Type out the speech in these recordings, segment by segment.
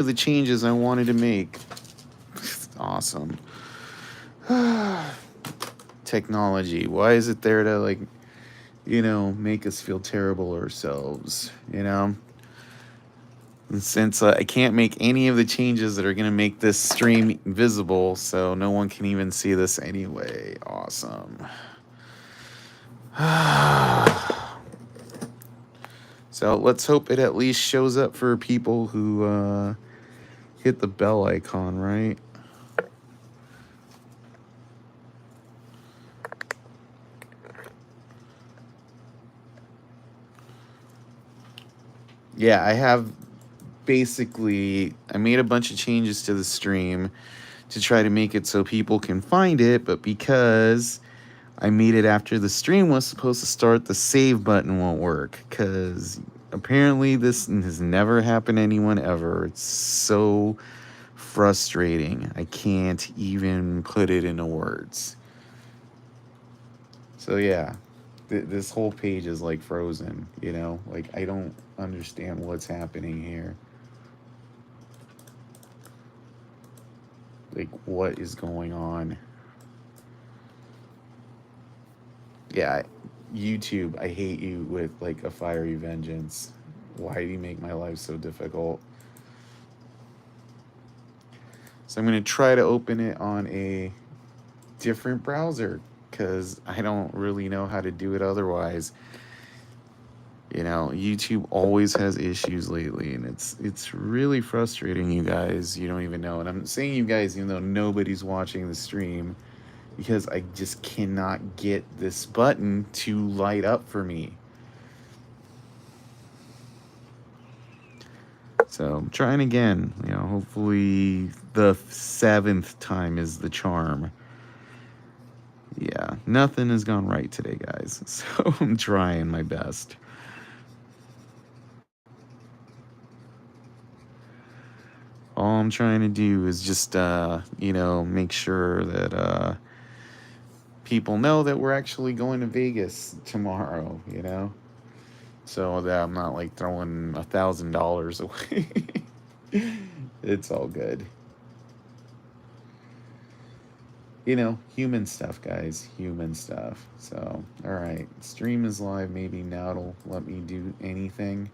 of the changes I wanted to make. Awesome. Technology. Why is it there to, like, make us feel terrible ourselves, And since I can't make any of the changes that are going to make this stream visible, so no one can even see this anyway. Awesome. So let's hope it at least shows up for people who hit the bell icon, right? Yeah, I made a bunch of changes to the stream to try to make it so people can find it, but because I made it after the stream was supposed to start, the save button won't work, because apparently this has never happened to anyone ever. It's so frustrating. I can't even put it into words. So yeah, this whole page is like frozen, Like, I don't understand what's happening here. Like, what is going on? Yeah, YouTube, I hate you with, like, a fiery vengeance. Why do you make my life so difficult? So I'm going to try to open it on a different browser, because I don't really know how to do it otherwise. YouTube always has issues lately, and it's really frustrating, you guys. You don't even know. And I'm saying you guys even though nobody's watching the stream, because I just cannot get this button to light up for me. So I'm trying again. Hopefully the 7th time is the charm. Yeah, nothing has gone right today, guys. So I'm trying my best. All I'm trying to do is just, make sure that people know that we're actually going to Vegas tomorrow, so that I'm not, like, throwing $1,000 away. It's all good. Human stuff, guys. Human stuff. So, all right. Stream is live. Maybe now it'll let me do anything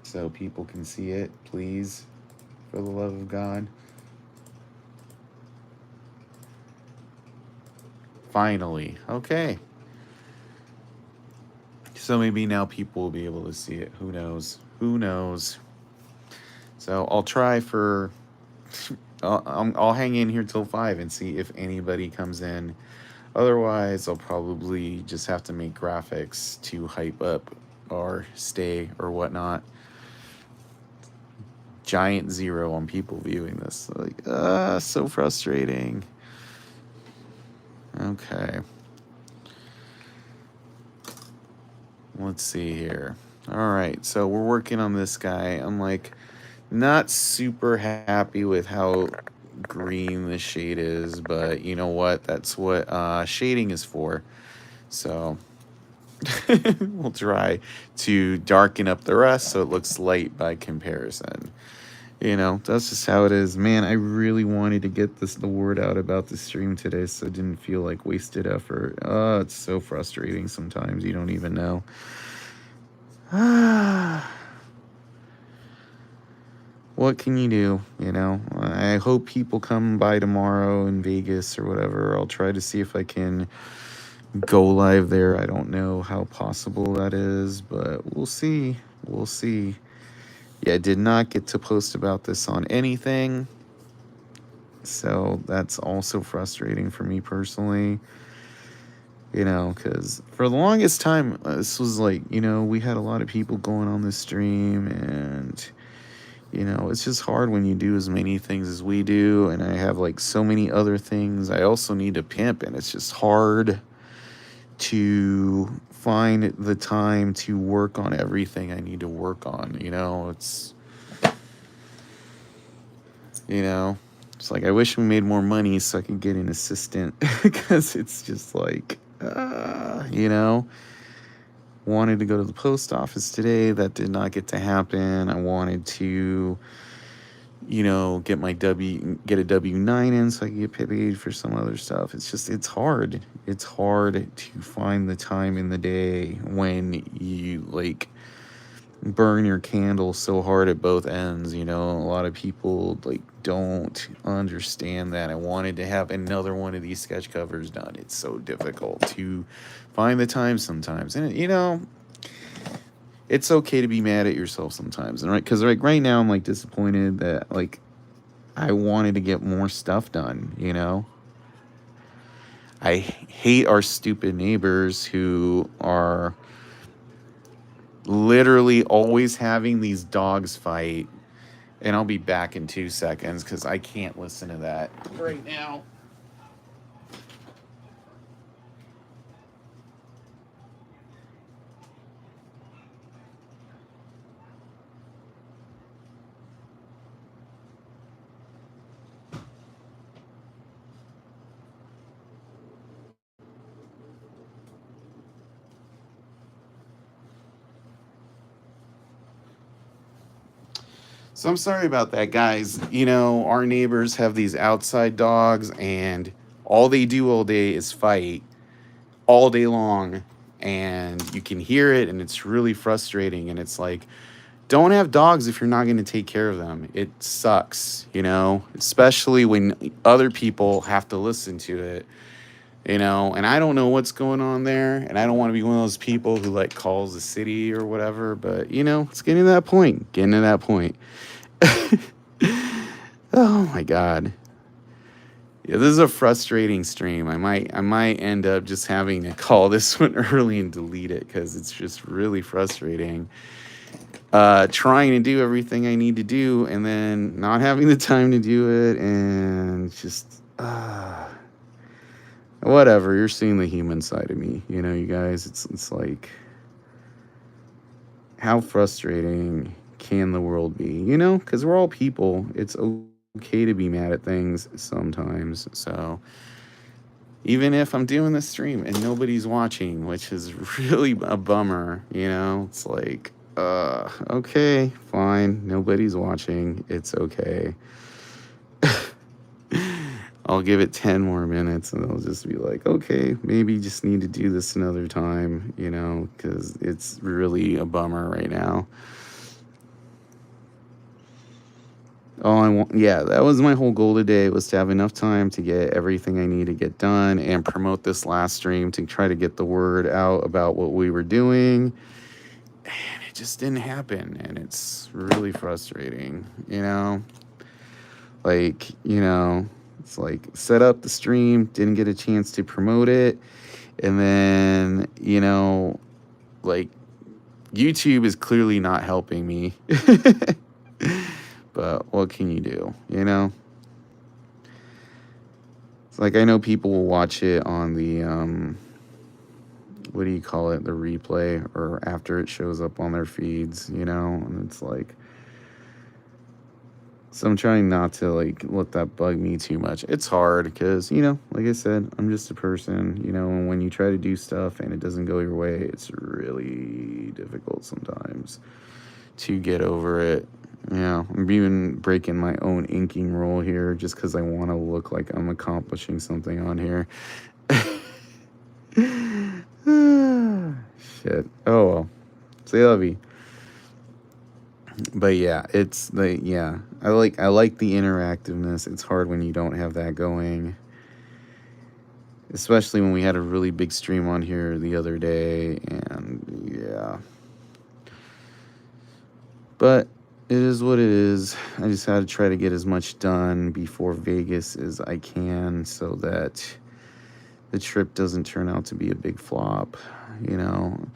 so people can see it, please, for the love of God. Finally. Okay. So maybe now people will be able to see it. Who knows? Who knows? So I'll try for... I'll hang in here till 5 and see if anybody comes in. Otherwise, I'll probably just have to make graphics to hype up or stay or whatnot. Giant 0 on people viewing this. Like, so frustrating. Okay. Let's see here. All right, so we're working on this guy. I'm, like, not super happy with how green the shade is, but you know what? That's what shading is for. So we'll try to darken up the rest so it looks light by comparison. That's just how it is. Man, I really wanted to get the word out about the stream today, so it didn't feel like wasted effort. It's so frustrating sometimes. You don't even know. What can you do? I hope people come by tomorrow in Vegas or whatever. I'll try to see if I can go live there. I don't know how possible that is, but we'll see. We'll see. Yeah, I did not get to post about this on anything, so that's also frustrating for me personally. Because for the longest time, this was like, we had a lot of people going on this stream, and it's just hard when you do as many things as we do, and I have, like, so many other things I also need to pimp, and it's just hard to find the time to work on everything I need to work on. It's like, I wish we made more money so I could get an assistant, because it's just like, wanted to go to the post office today. That did not get to happen. I wanted to, get a W-9 in so I can get paid for some other stuff. It's just, it's hard. It's hard to find the time in the day when you like burn your candle so hard at both ends. A lot of people like don't understand that. I wanted to have another one of these sketch covers done. It's so difficult to find the time sometimes, and it's okay to be mad at yourself sometimes. And because right now I'm like disappointed that like I wanted to get more stuff done. I hate our stupid neighbors who are literally always having these dogs fight. And I'll be back in 2 seconds because I can't listen to that right now. So I'm sorry about that, guys. Our neighbors have these outside dogs, and all they do all day is fight all day long. And you can hear it, and it's really frustrating. And it's like, don't have dogs if you're not going to take care of them. It sucks, especially when other people have to listen to it. And I don't know what's going on there, and I don't want to be one of those people who like calls the city or whatever, but it's getting to that point. Oh my god. Yeah, this is a frustrating stream. I might end up just having to call this one early and delete it because it's just really frustrating. Trying to do everything I need to do and then not having the time to do it, and just whatever. You're seeing the human side of me, you guys. It's like, how frustrating can the world be? Because we're all people. It's okay to be mad at things sometimes. So even if I'm doing this stream and nobody's watching, which is really a bummer, it's like, okay, fine, nobody's watching, it's okay. I'll give it 10 more minutes and I'll just be like, okay, maybe just need to do this another time, because it's really a bummer right now. That was my whole goal today, was to have enough time to get everything I need to get done and promote this last stream to try to get the word out about what we were doing. And it just didn't happen, and it's really frustrating, it's like, set up the stream, didn't get a chance to promote it, and then, like, YouTube is clearly not helping me. But what can you do, It's like, I know people will watch it on the, what do you call it, the replay, or after it shows up on their feeds, and it's like, so I'm trying not to, like, let that bug me too much. It's hard because, like I said, I'm just a person, and when you try to do stuff and it doesn't go your way, it's really difficult sometimes to get over it. Yeah, I'm even breaking my own inking rule here just because I want to look like I'm accomplishing something on here. Shit. Oh, well. Say lovey. But yeah, it's like, yeah, I like the interactiveness. It's hard when you don't have that going, especially when we had a really big stream on here the other day, and yeah. But it is what it is. I just had to try to get as much done before Vegas as I can so that the trip doesn't turn out to be a big flop, And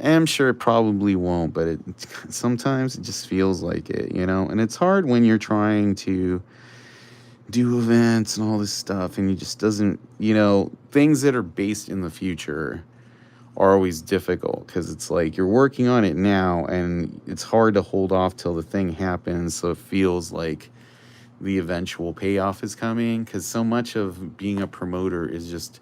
I'm sure it probably won't, but sometimes it just feels like it, And it's hard when you're trying to do events and all this stuff, and you just doesn't, things that are based in the future are always difficult because it's like you're working on it now and it's hard to hold off till the thing happens, so it feels like the eventual payoff is coming, because so much of being a promoter is just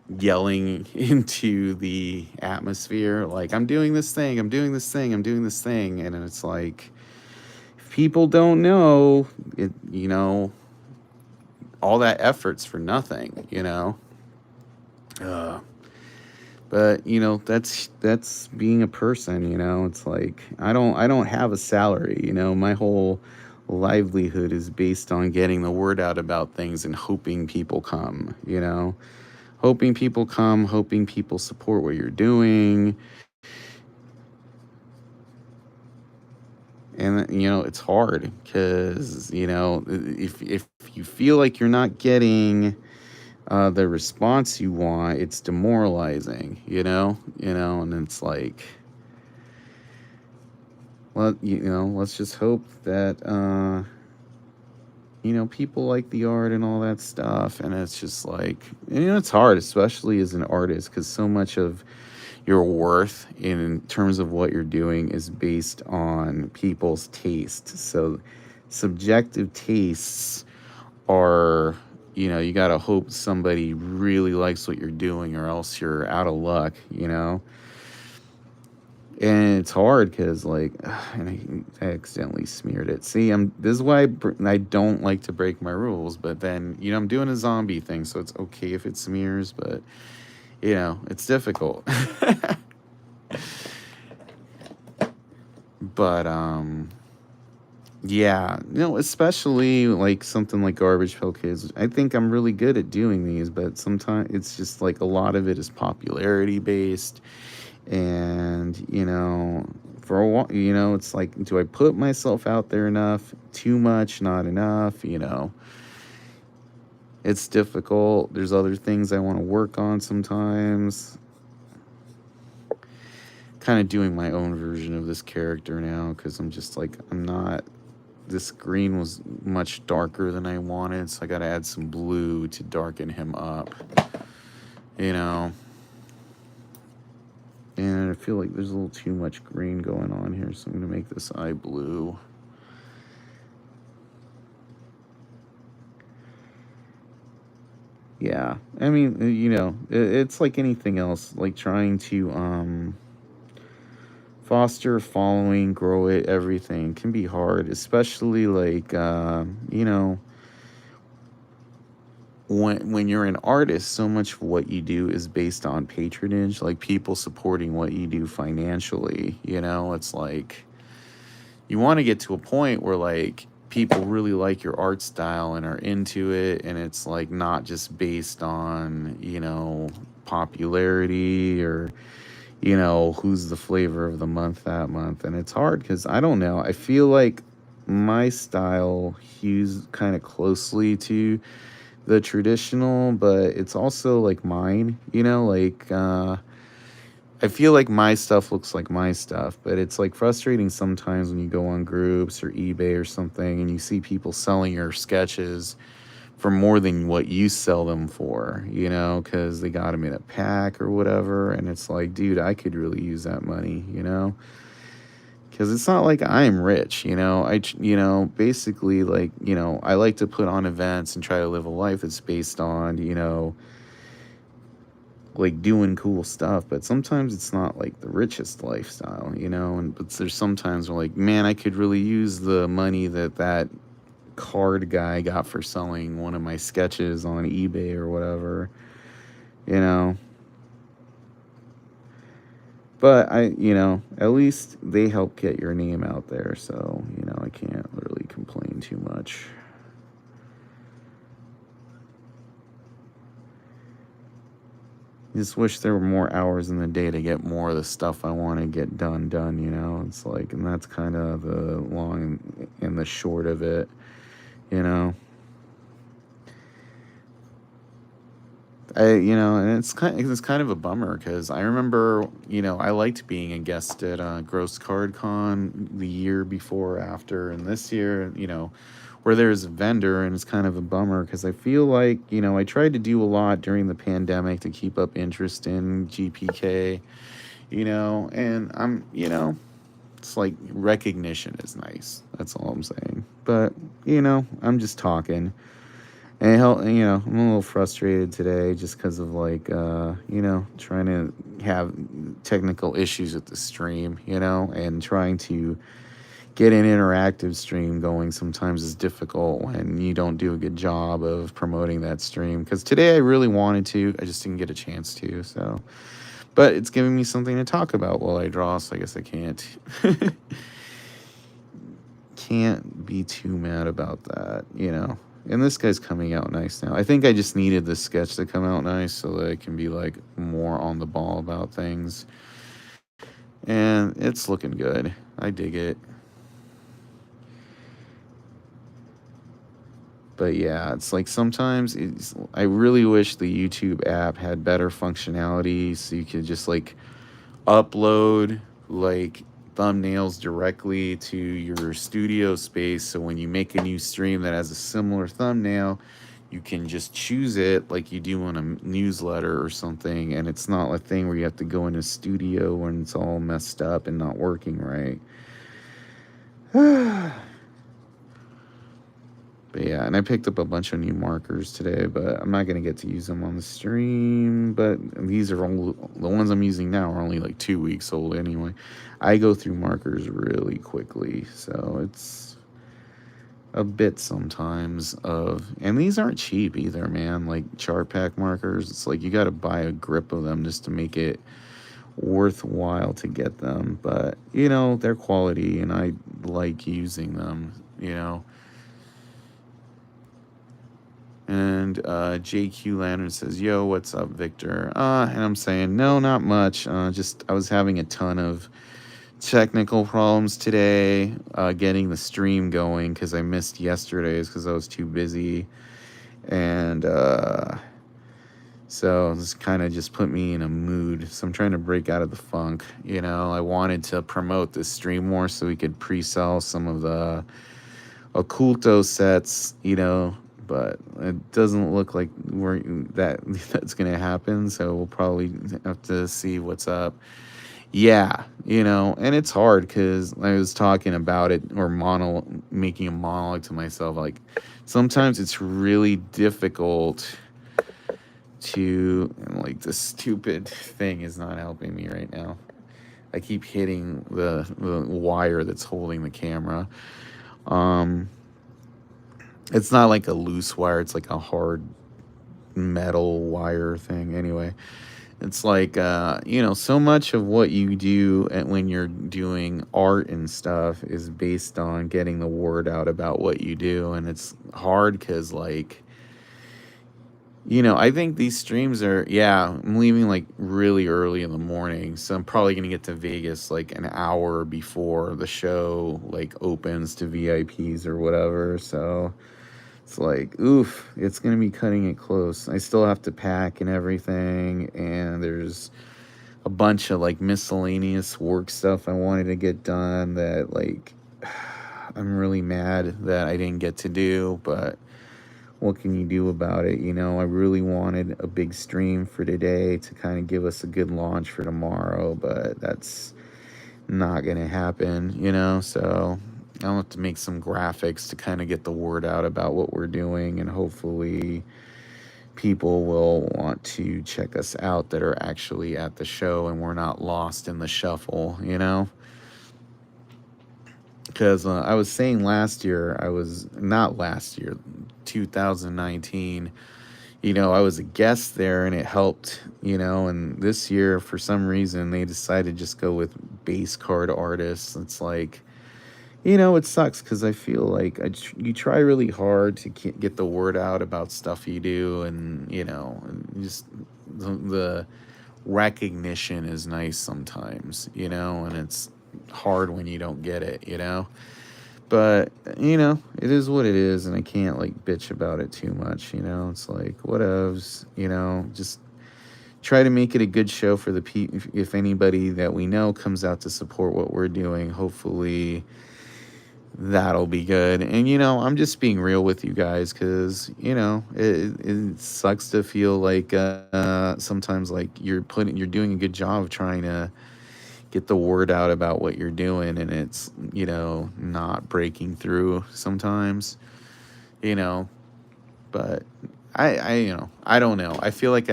yelling into the atmosphere, like, I'm doing this thing, I'm doing this thing, I'm doing this thing. And it's like, if people don't know it, all that effort's for nothing, uh, but that's being a person. It's like, I don't have a salary. My whole livelihood is based on getting the word out about things and hoping people come. Hoping people come, hoping people support what you're doing. And it's hard because if you feel like you're not getting the response you want, it's demoralizing. And it's like, well, let's just hope that people like the art and all that stuff. And it's just like, it's hard, especially as an artist, because so much of your worth in terms of what you're doing is based on people's taste. So subjective tastes are, you got to hope somebody really likes what you're doing, or else you're out of luck. And it's hard because, like, and I accidentally smeared it. See, this is why I don't like to break my rules. But then, I'm doing a zombie thing, so it's okay if it smears. But it's difficult. But yeah, especially like something like Garbage Pail Kids. I think I'm really good at doing these, but sometimes it's just like a lot of it is popularity based. And for a while, it's like, do I put myself out there enough? Too much, not enough. It's difficult. There's other things I want to work on sometimes. Kind of doing my own version of this character now, because I'm just like, I'm not. This green was much darker than I wanted, so I got to add some blue to darken him up. And I feel like there's a little too much green going on here, so I'm going to make this eye blue. Yeah, I mean, it's like anything else, like trying to foster a following, grow it, everything can be hard, especially like when you're an artist. So much of what you do is based on patronage, like people supporting what you do financially. It's like, you want to get to a point where, like, people really like your art style and are into it, and it's like not just based on popularity, or who's the flavor of the month that month. And it's hard because, I don't know, I feel like my style hews kind of closely to the traditional, but it's also like mine. Like, I feel like my stuff looks like my stuff, but it's like frustrating sometimes when you go on groups or eBay or something and you see people selling your sketches for more than what you sell them for, because they got them in a pack or whatever. And it's like, dude, I could really use that money, because it's not like I'm rich. Basically, like, I like to put on events and try to live a life that's based on, like doing cool stuff. But sometimes it's not like the richest lifestyle, and but there's sometimes where, like, man, I could really use the money that card guy got for selling one of my sketches on eBay or whatever, you know. But at least they help get your name out there, so, I can't really complain too much. Just wish there were more hours in the day to get more of the stuff I want to get done. It's like, and that's kind of the long and the short of it, you know. And it's kind of a bummer because I remember, I liked being a guest at Gross Card Con the year before, after, and this year, where there's a vendor. And it's kind of a bummer because I feel like, I tried to do a lot during the pandemic to keep up interest in GPK, and it's like recognition is nice. That's all I'm saying. But, I'm just talking. And I'm a little frustrated today just because of like, trying to have technical issues with the stream, and trying to get an interactive stream going sometimes is difficult when you don't do a good job of promoting that stream. Because today I really wanted to, I just didn't get a chance to. So, but it's giving me something to talk about while I draw, so I guess I can't be too mad about that. And this guy's coming out nice now. I think I just needed the sketch to come out nice so that I can be like more on the ball about things. And it's looking good. I dig it. But yeah, it's like sometimes I really wish the YouTube app had better functionality so you could just like upload like thumbnails directly to your studio space, so when you make a new stream that has a similar thumbnail, you can just choose it like you do on a newsletter or something, and it's not a thing where you have to go in a studio when it's all messed up and not working right. But yeah, and I picked up a bunch of new markers today, but I'm not going to get to use them on the stream. But these are all the ones I'm using now are only like 2 weeks old anyway. I go through markers really quickly, so it's a bit sometimes of, and these aren't cheap either, man. Like chart pack markers, it's like you got to buy a grip of them just to make it worthwhile to get them. But they're quality, and I like using them. And JQ Lantern says, "Yo, what's up, Victor?" And I'm saying, no, not much. Just I was having a ton of technical problems today, getting the stream going because I missed yesterday's because I was too busy, and so this kind of just put me in a mood. So I'm trying to break out of the funk. I wanted to promote this stream more so we could pre-sell some of the occulto sets, but it doesn't look like that's gonna happen, so we'll probably have to see what's up. Yeah, and it's hard because I was talking about it, or making a monologue to myself. Like sometimes it's really difficult to, like, this stupid thing is not helping me right now. I keep hitting the wire that's holding the camera. It's not like a loose wire, it's like a hard metal wire thing. Anyway, it's like, so much of what you do when you're doing art and stuff is based on getting the word out about what you do. And it's hard because, like, I think these streams are, I'm leaving like really early in the morning. So I'm probably going to get to Vegas like an hour before the show like opens to VIPs or whatever. So it's like, oof, it's going to be cutting it close. I still have to pack and everything. And there's a bunch of like miscellaneous work stuff I wanted to get done that, like, I'm really mad that I didn't get to do. But what can you do about it? I really wanted a big stream for today to kind of give us a good launch for tomorrow. But that's not going to happen, so I'll have to make some graphics to kind of get the word out about what we're doing, and hopefully people will want to check us out that are actually at the show and we're not lost in the shuffle, because I was saying last year, 2019, I was a guest there and it helped, and this year for some reason they decided to just go with base card artists. It's like, it sucks because I feel like you try really hard to get the word out about stuff you do, and and just the recognition is nice sometimes, and it's hard when you don't get it. But it is what it is, and I can't like bitch about it too much. It's like whatevs. Just try to make it a good show for the people. If anybody that we know comes out to support what we're doing, hopefully that'll be good. And I'm just being real with you guys because it sucks to feel like sometimes like you're doing a good job of trying to get the word out about what you're doing, and it's not breaking through sometimes. you know But I don't know. I feel like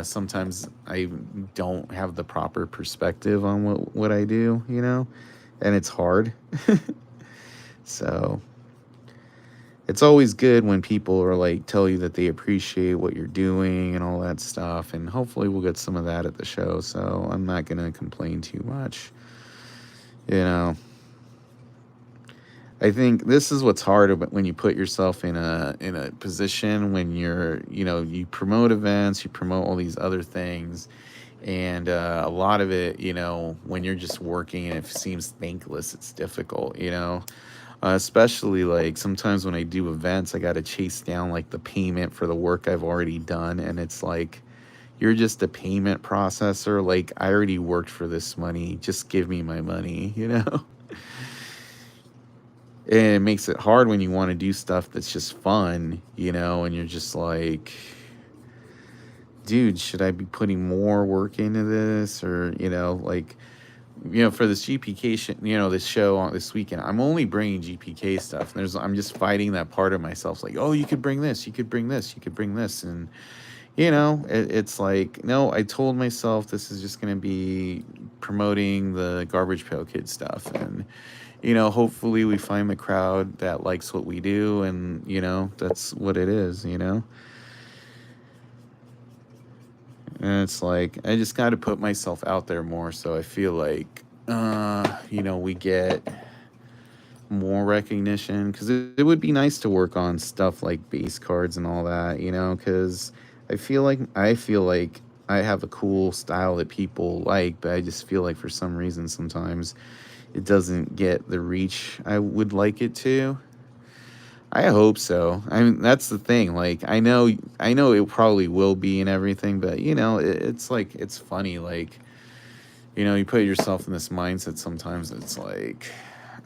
sometimes I don't have the proper perspective on what I do, and it's hard. So it's always good when people are like tell you that they appreciate what you're doing and all that stuff, and hopefully we'll get some of that at the show. So I'm not gonna complain too much. You know, I think this is what's hard about when you put yourself in a position when you promote events, you promote all these other things, and a lot of it, when you're just working and it seems thankless, it's difficult, especially like sometimes when I do events, I got to chase down like the payment for the work I've already done, and it's like you're just a payment processor. Like I already worked for this money, just give me my money. And it makes it hard when you want to do stuff that's just fun, and you're just like, dude, should I be putting more work into this? Or, for this GPK, this show on this weekend, I'm only bringing GPK stuff. I'm just fighting that part of myself, like, oh, you could bring this, you could bring this, you could bring this. And, it's like, no, I told myself this is just going to be promoting the Garbage Pail Kid stuff. And, hopefully we find the crowd that likes what we do, and, that's what it is. And it's like, I just got to put myself out there more, so I feel like, we get more recognition, because it would be nice to work on stuff like base cards and all that, because I feel like I have a cool style that people like, but I just feel like for some reason sometimes it doesn't get the reach I would like it to. I hope so. I mean, that's the thing. Like, I know it probably will be and everything, but it's like it's funny. Like, you put yourself in this mindset. Sometimes it's like,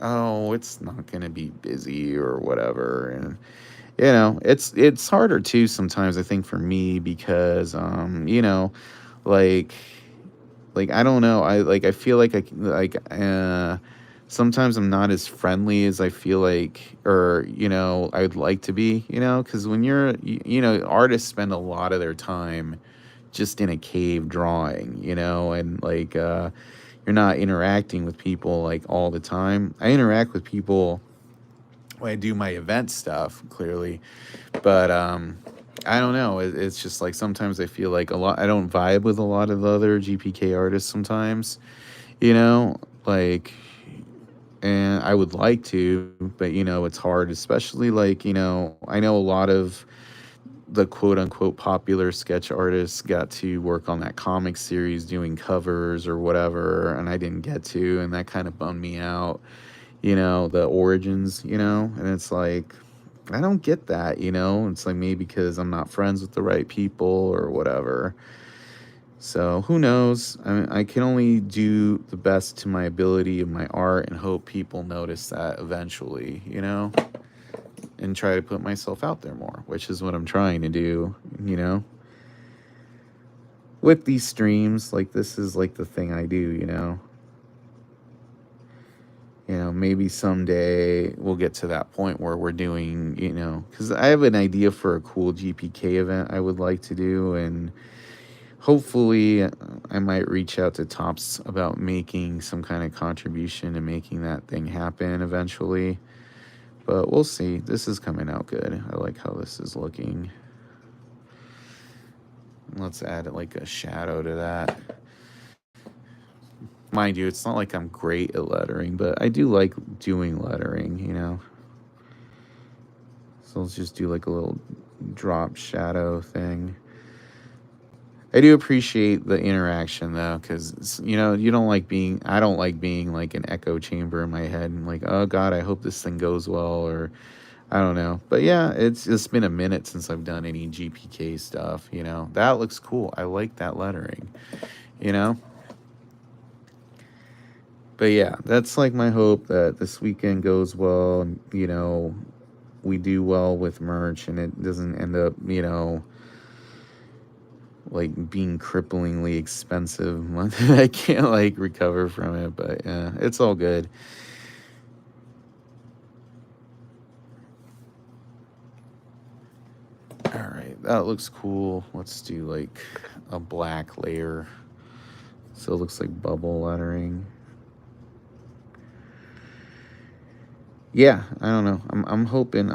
oh, it's not gonna be busy or whatever, and it's harder too sometimes. I think for me because like I don't know. I feel like sometimes I'm not as friendly as I feel like, or I'd like to be, because when artists spend a lot of their time just in a cave drawing, and like you're not interacting with people like all the time. I interact with people when I do my event stuff, clearly, but I don't know. It's just like sometimes I feel like I don't vibe with a lot of the other GPK artists sometimes, you know, like, and I would like to, but it's hard, especially like, I know a lot of the quote unquote popular sketch artists got to work on that comic series doing covers or whatever, and I didn't get to, and that kind of bummed me out, the origins, and it's like, I don't get that, it's like maybe because I'm not friends with the right people or whatever. So who knows? I mean, I can only do the best to my ability of my art and hope people notice that eventually, and try to put myself out there more, which is what I'm trying to do, with these streams. Like, this is like the thing I do, maybe someday we'll get to that point where we're doing, because I have an idea for a cool GPK event I would like to do, and hopefully I might reach out to Tops about making some kind of contribution to making that thing happen eventually. But we'll see. This is coming out good. I like how this is looking. Let's add like a shadow to that. Mind you, it's not like I'm great at lettering, but I do like doing lettering, So let's just do like a little drop shadow thing. I do appreciate the interaction though, because you don't like being. I don't like being like an echo chamber in my head and like, oh God, I hope this thing goes well, or I don't know. But yeah, it's been a minute since I've done any GPK stuff. That looks cool. I like that lettering. You know. But yeah, that's like my hope that this weekend goes well, and we do well with merch, and it doesn't end up like being cripplingly expensive. I can't like recover from it, but yeah, it's all good. that looks cool. Let's do like a black layer. So it looks like bubble lettering. Yeah, I don't know. I'm hoping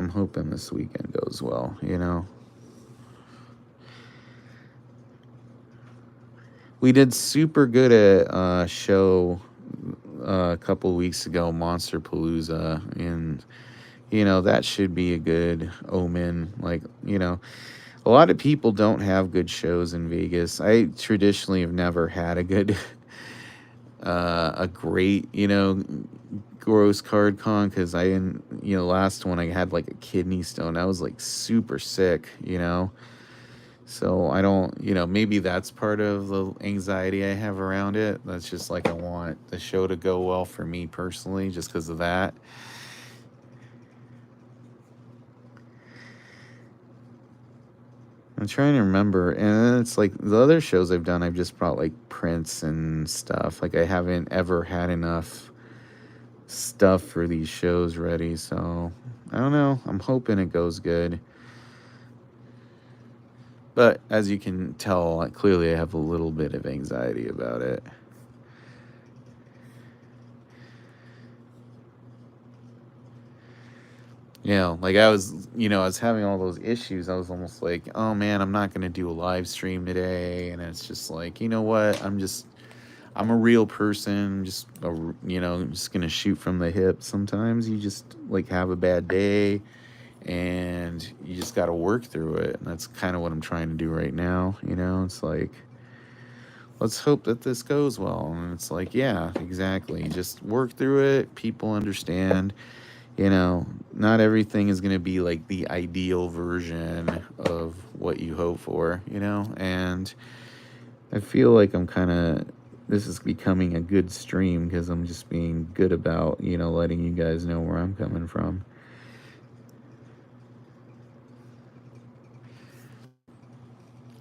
this weekend goes well, you know. We did super good at a show a couple weeks ago, Monster Palooza, and that should be a good omen. Like, a lot of people don't have good shows in Vegas. I traditionally have never had a good, a great, gross card con because I didn't, last one I had like a kidney stone. I was like super sick, So I don't, maybe that's part of the anxiety I have around it. That's just like I want the show to go well for me personally, just because of that. I'm trying to remember, and then it's like the other shows I've done, I've just brought like prints and stuff. Like I haven't ever had enough stuff for these shows ready, so I don't know. I'm hoping it goes good. But as you can tell, like, clearly I have a little bit of anxiety about it. Like I was having all those issues. I was almost like, oh man, I'm not going to do a live stream today. And it's just like, you know what? I'm a real person. Just going to shoot from the hip. Sometimes you just like have a bad day and you just got to work through it. And that's kind of what I'm trying to do right now. It's like, let's hope that this goes well. And it's like, yeah, exactly. Just work through it. People understand. Not everything is going to be like the ideal version of what you hope for, and I feel like this is becoming a good stream because I'm just being good about, letting you guys know where I'm coming from.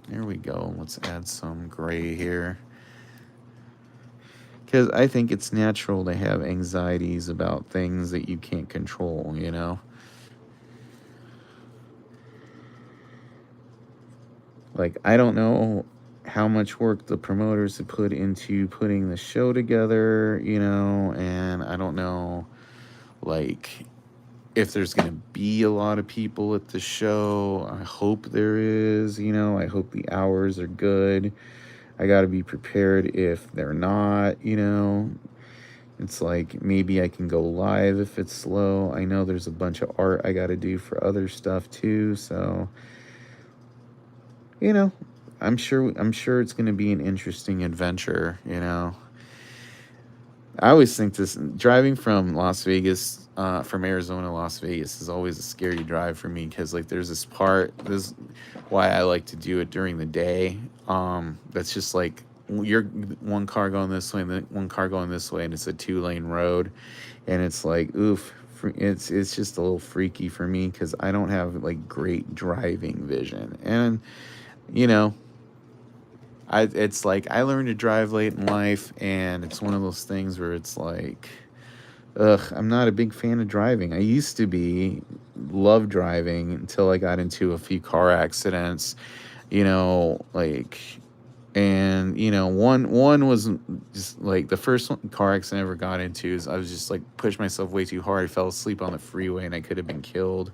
There we go. Let's add some gray here. Because I think it's natural to have anxieties about things that you can't control. Like, I don't know how much work the promoters have put into putting the show together, and I don't know, like, if there's going to be a lot of people at the show. I hope there is, I hope the hours are good. I got to be prepared if they're not. It's like maybe I can go live if it's slow. I know there's a bunch of art I got to do for other stuff too, so you know, I'm sure it's going to be an interesting adventure. I always think this driving from Las Vegas, from Arizona to Las Vegas is always a scary drive for me because like there's this why I like to do it during the day. That's just like you're one car going this way and then one car going this way, and it's a 2-lane road, and it's like oof. It's just a little freaky for me because I don't have like great driving vision, and you know it's like I learned to drive late in life, and it's one of those things where it's like, ugh, I'm not a big fan of driving. I used to love driving until I got into a few car accidents, like, and one was just like the first car accident I ever got into is I was just like pushed myself way too hard. I fell asleep on the freeway and I could have been killed.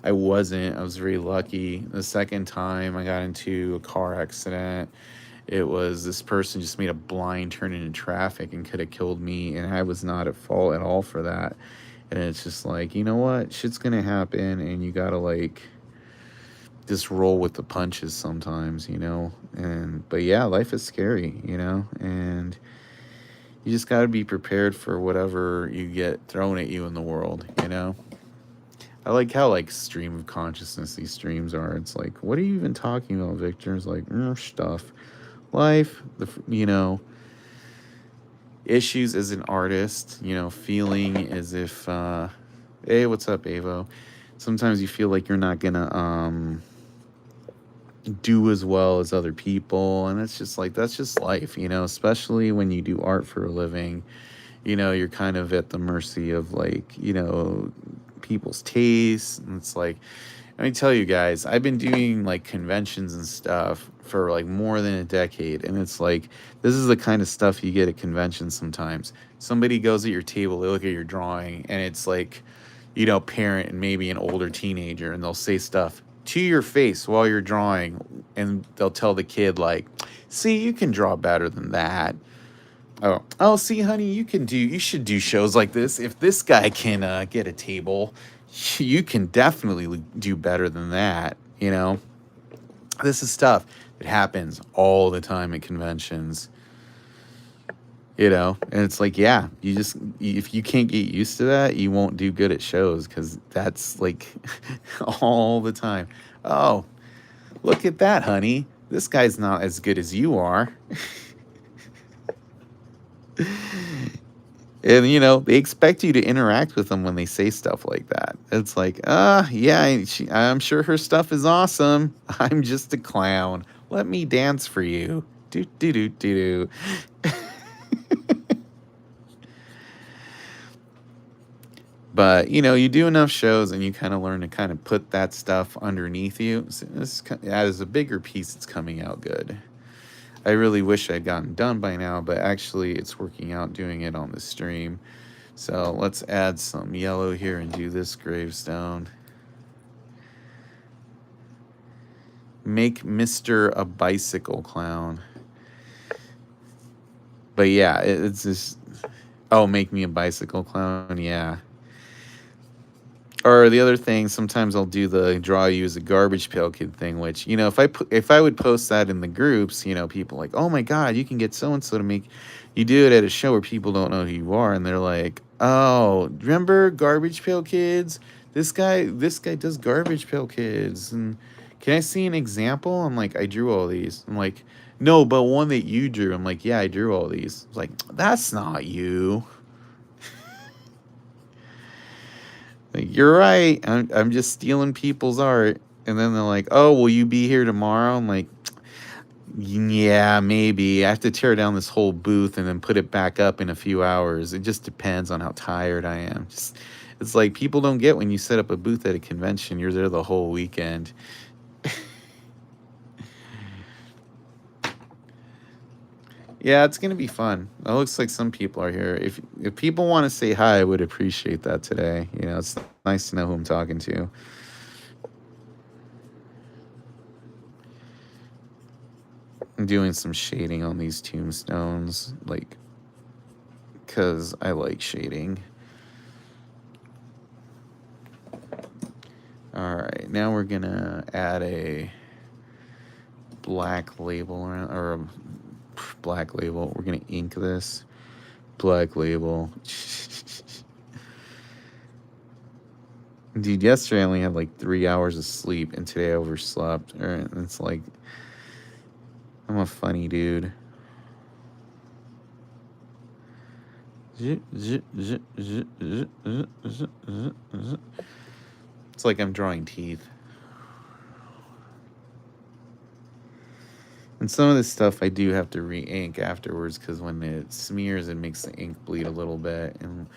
I wasn't. I was very lucky. The second time I got into a car accident, it was this person just made a blind turn into traffic and could have killed me, and I was not at fault at all for that. And it's just like, you know what? Shit's gonna happen, and you gotta like just roll with the punches sometimes. And but yeah, life is scary, and you just gotta be prepared for whatever you get thrown at you in the world. I like how like stream of consciousness these streams are. It's like, what are you even talking about, Victor? It's like stuff, life, issues as an artist. Feeling as if, hey, what's up, Avo? Sometimes you feel like you're not gonna do as well as other people, and that's just life. Especially when you do art for a living. You're kind of at the mercy of like people's tastes. And it's like, let me tell you guys, I've been doing like conventions and stuff for like more than a decade. And it's like, this is the kind of stuff you get at conventions sometimes. Somebody goes at your table, they look at your drawing, and it's like, you know, parent and maybe an older teenager, and they'll say stuff to your face while you're drawing, and they'll tell the kid, like, see, you can draw better than that. Oh, see, honey, you should do shows like this. If this guy can get a table, you can definitely do better than that. You know, this is stuff that happens all the time at conventions. You know, and it's like, yeah, if you can't get used to that, you won't do good at shows, because that's like all the time. Oh, look at that, honey. This guy's not as good as you are. And, you know, they expect you to interact with them when they say stuff like that. It's like, yeah, I'm sure her stuff is awesome. I'm just a clown. Let me dance for you. Do, do, do, do, do. But, you know, you do enough shows and you kind of learn to kind of put that stuff underneath you. So that is a bigger piece that's coming out good. I really wish I'd gotten done by now, but actually it's working out doing it on the stream. So let's add some yellow here and do this gravestone. Make Mr. a bicycle clown. But yeah, it's just, oh, make me a bicycle clown, yeah. Or the other thing, sometimes I'll do the draw you as a garbage pail kid thing, which, you know, if I would post that in the groups, you know, people like, oh my God, you can get so and so to make you do it at a show where people don't know who you are, and they're like, oh, remember Garbage Pail Kids? This guy does Garbage Pail Kids, and can I see an example? I'm like, I drew all these. I'm like, no, but one that you drew. I'm like, yeah, I drew all these. It's like, that's not you. Like, you're right. I'm just stealing people's art. And then they're like, oh, will you be here tomorrow? I'm like, yeah, maybe. I have to tear down this whole booth and then put it back up in a few hours. It just depends on how tired I am. It's like, people don't get when you set up a booth at a convention, you're there the whole weekend. Yeah, it's gonna be fun. It looks like some people are here. If people want to say hi, I would appreciate that today. You know, it's nice to know who I'm talking to. I'm doing some shading on these tombstones, like, because I like shading. All right, now we're gonna add a black label, or a black label. We're gonna ink this black label. Dude, yesterday I only had like 3 hours of sleep, and today I overslept. It's like, I'm a funny dude. It's like I'm drawing teeth. And some of this stuff I do have to re-ink afterwards, because when it smears, it makes the ink bleed a little bit. And,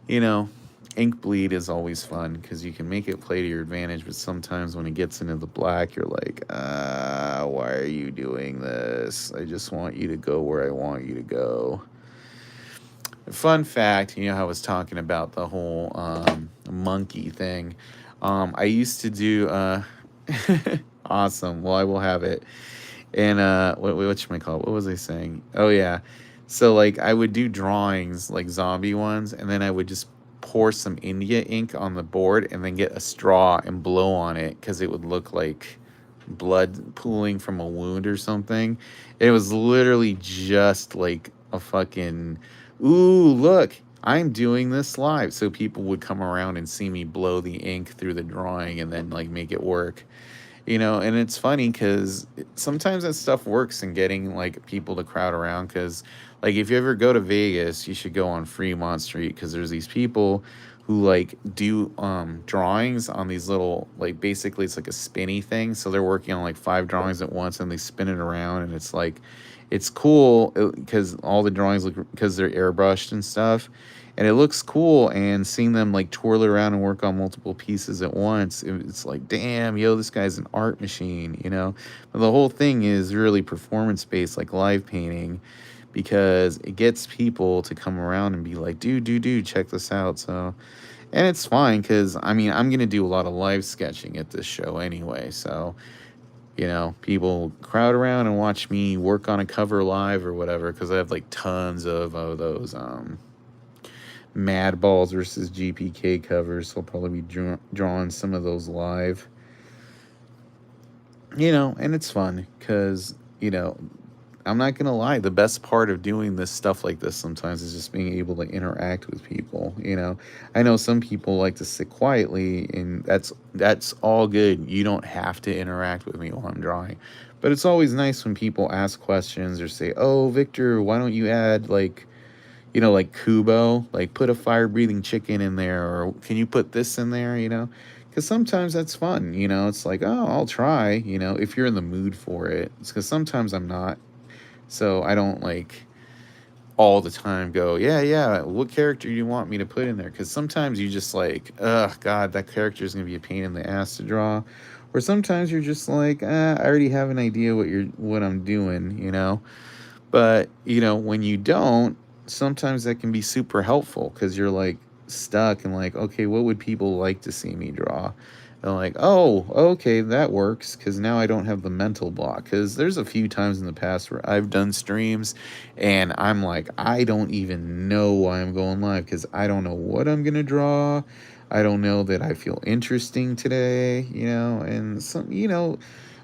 you know, ink bleed is always fun, because you can make it play to your advantage, but sometimes when it gets into the black, you're like, why are you doing this? I just want you to go where I want you to go. Fun fact, you know how I was talking about the whole monkey thing. I used to do awesome. Well, I will have it. And whatchamacallit? What was I saying? Oh yeah. So like I would do drawings, like zombie ones, and then I would just pour some India ink on the board and then get a straw and blow on it, because it would look like blood pooling from a wound or something. It was literally just like a fucking, ooh, look, I'm doing this live. So people would come around and see me blow the ink through the drawing and then like make it work. You know, and it's funny because sometimes that stuff works in getting like people to crowd around. Because like if you ever go to Vegas, you should go on Fremont Street, because there's these people who like do drawings on these little, like, basically it's like a spinny thing. So they're working on like 5 drawings at once, and they spin it around, and it's like, it's cool because all the drawings look, because they're airbrushed and stuff. and it looks cool. And seeing them like twirl around and work on multiple pieces at once, it's like, damn, yo, this guy's an art machine, you know. But the whole thing is really performance based, like live painting, because it gets people to come around and be like, dude, check this out. So, and it's fine because I mean, I'm gonna do a lot of live sketching at this show anyway. So, you know, people crowd around and watch me work on a cover live or whatever, because I have like tons of those Mad Balls versus GPK covers. So I'll probably be drawing some of those live, you know, and it's fun because, you know, I'm not gonna lie, the best part of doing this stuff like this sometimes is just being able to interact with people, you know. I know some people like to sit quietly, and that's all good. You don't have to interact with me while I'm drawing. But it's always nice when people ask questions or say, "Oh, Victor, why don't you add like, you know, like Kubo, like put a fire breathing chicken in there, or can you put this in there, you know?" Because sometimes that's fun, you know. It's like, oh, I'll try, you know, if you're in the mood for it. It's because sometimes I'm not, so I don't like all the time go, yeah, what character do you want me to put in there? Because sometimes you just like, ugh, God, that character is gonna be a pain in the ass to draw. Or sometimes you're just like, I already have an idea what I'm doing, you know. But you know, when you don't, sometimes that can be super helpful because you're like stuck and like, okay, what would people like to see me draw? And like, oh, okay, that works because now I don't have the mental block. Because there's a few times in the past where I've done streams and I'm like, I don't even know why I'm going live because I don't know what I'm gonna draw. I don't know that I feel interesting today, you know, and some, you know,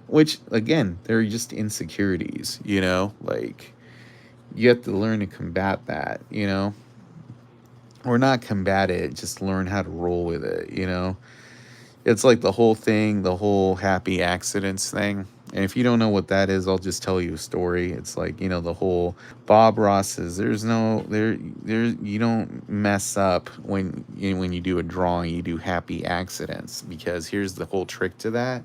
which again, they're just insecurities, you know, like you have to learn to combat that, you know, or not combat it, just learn how to roll with it, you know. It's like the whole thing, the whole happy accidents thing. And if you don't know what that is, I'll just tell you a story. It's like, you know, the whole Bob Ross says there's no there you don't mess up when you do a drawing, you do happy accidents, because here's the whole trick to that,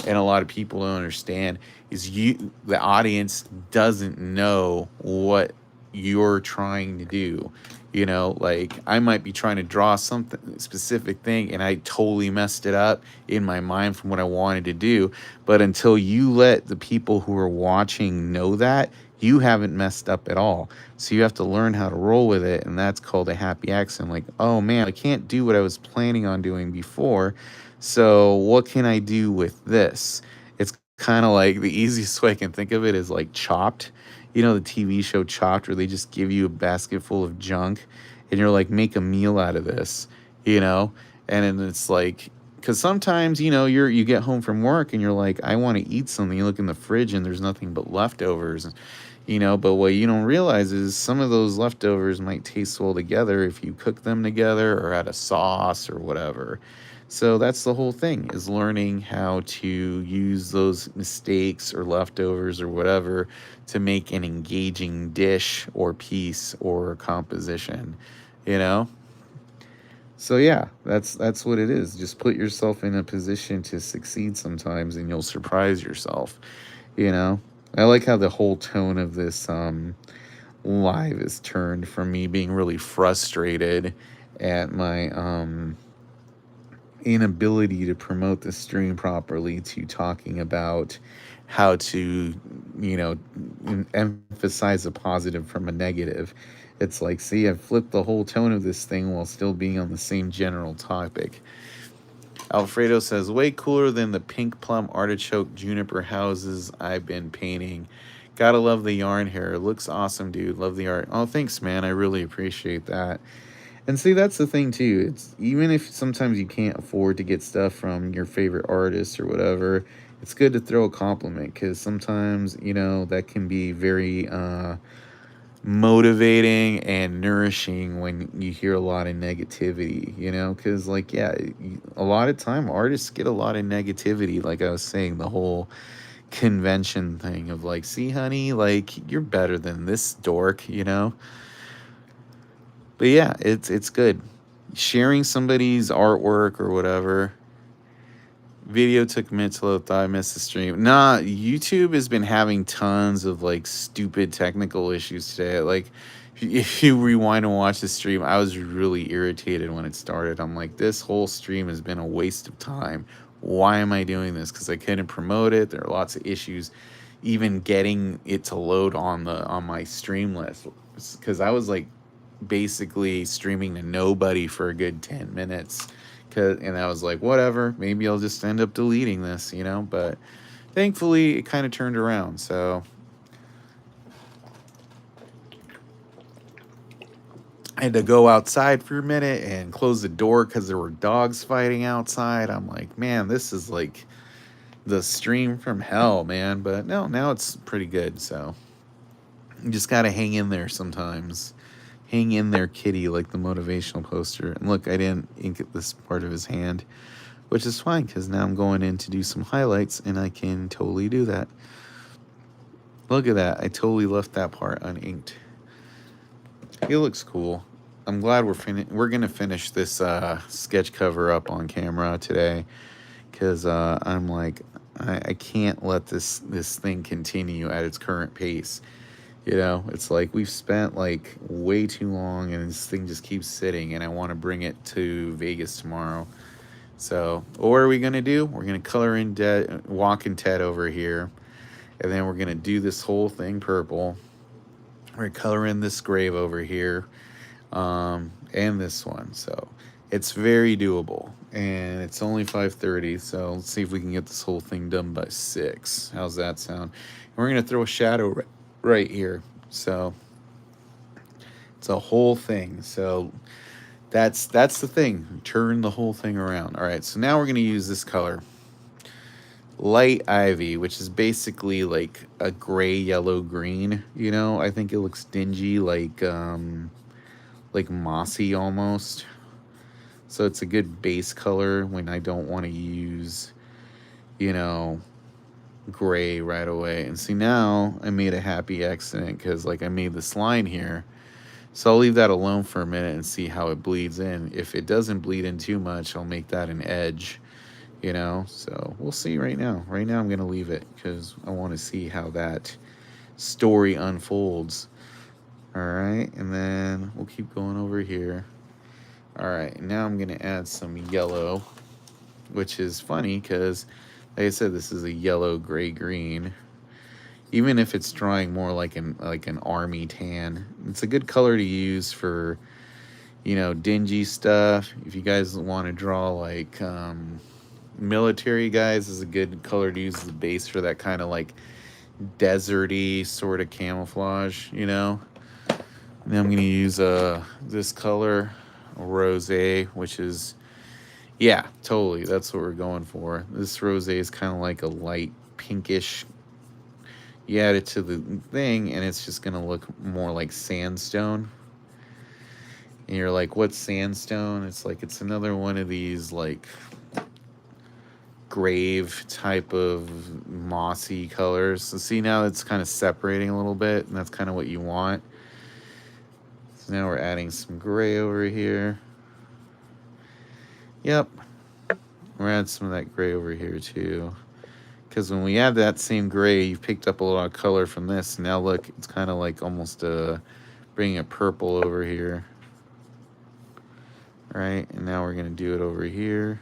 and a lot of people don't understand, is the audience doesn't know what you're trying to do. You know, like I might be trying to draw something specific thing and I totally messed it up in my mind from what I wanted to do. But until you let the people who are watching know that, you haven't messed up at all. So you have to learn how to roll with it. And that's called a happy accident. Like, oh man, I can't do what I was planning on doing before. So what can I do with this? It's kind of like the easiest way I can think of it is like Chopped. You know, the TV show Chopped, where they just give you a basket full of junk and you're like, make a meal out of this, you know? And then it's like, because sometimes, you know, you get home from work and you're like, I want to eat something. You look in the fridge and there's nothing but leftovers, you know. But what you don't realize is some of those leftovers might taste well together if you cook them together or add a sauce or whatever. So that's the whole thing, is learning how to use those mistakes or leftovers or whatever to make an engaging dish or piece or composition, you know? So yeah, that's what it is. Just put yourself in a position to succeed sometimes and you'll surprise yourself, you know? I like how the whole tone of this live is turned from me being really frustrated at my inability to promote the stream properly to talking about how to, you know, emphasize a positive from a negative. It's like, see, I've flipped the whole tone of this thing while still being on the same general topic. Alfredo says, way cooler than the pink plum artichoke juniper houses I've been painting. Gotta love the yarn hair. It looks awesome, dude. Love the art. Oh, thanks, man. I really appreciate that. And see, that's the thing too. It's even if sometimes you can't afford to get stuff from your favorite artist or whatever, it's good to throw a compliment, because sometimes, you know, that can be very motivating and nourishing when you hear a lot of negativity, you know, because like, yeah, a lot of time artists get a lot of negativity. Like I was saying, the whole convention thing of like, see, honey, like you're better than this dork, you know. But yeah, it's good. Sharing somebody's artwork or whatever. Video took a minute to load. Thought I missed the stream. Nah, YouTube has been having tons of like stupid technical issues today. Like, if you rewind and watch the stream, I was really irritated when it started. I'm like, this whole stream has been a waste of time. Why am I doing this? Because I couldn't promote it. There are lots of issues, even getting it to load on my stream list. Because I was like basically streaming to nobody for a good 10 minutes. And I was like, whatever. Maybe I'll just end up deleting this, you know. But thankfully, it kind of turned around. So I had to go outside for a minute and close the door because there were dogs fighting outside. I'm like, man, this is like the stream from hell, man. But no, now it's pretty good. So you just got to hang in there sometimes. Hang in there, kitty, like the motivational poster. And look, I didn't ink this part of his hand, which is fine because now I'm going in to do some highlights and I can totally do that. Look at that. I totally left that part uninked. It looks cool. I'm glad we're gonna finish this sketch cover up on camera today, because I'm like, I can't let this thing continue at its current pace. You know, it's like we've spent like way too long, and this thing just keeps sitting. And I want to bring it to Vegas tomorrow. So, what are we gonna do? We're gonna color in Walking Ted over here, and then we're gonna do this whole thing purple. We're gonna color in this grave over here, and this one. So it's very doable, and it's only 5:30. So let's see if we can get this whole thing done by 6. How's that sound? And we're gonna throw a shadow right here. So it's a whole thing. So that's the thing. Turn the whole thing around. All right. So now we're gonna use this color, light ivy, which is basically like a gray, yellow, green. You know, I think it looks dingy, like mossy almost. So it's a good base color when I don't want to use, you know, gray right away. And see, now I made a happy accident because like I made this line here. So I'll leave that alone for a minute and see how it bleeds in. If it doesn't bleed in too much, I'll make that an edge, you know. So we'll see right now. Right now I'm going to leave it because I want to see how that story unfolds. All right, and then we'll keep going over here. All right, now I'm going to add some yellow, which is funny because, like I said, this is a yellow, gray, green. Even if it's drawing more like an army tan, it's a good color to use for, you know, dingy stuff. If you guys want to draw like military guys, is a good color to use as a base for that kind of like deserty sort of camouflage, you know. Now I'm going to use this color, rosé, which is, yeah, totally, that's what we're going for. This rosé is kind of like a light pinkish. You add it to the thing, and it's just going to look more like sandstone. And you're like, what's sandstone? It's like, it's another one of these, like, grave type of mossy colors. So see, now it's kind of separating a little bit, and that's kind of what you want. So now we're adding some gray over here. Yep. We're adding some of that gray over here, too. Because when we add that same gray, you've picked up a lot of color from this. Now look, it's kind of like almost bringing a purple over here. Right, and now we're going to do it over here.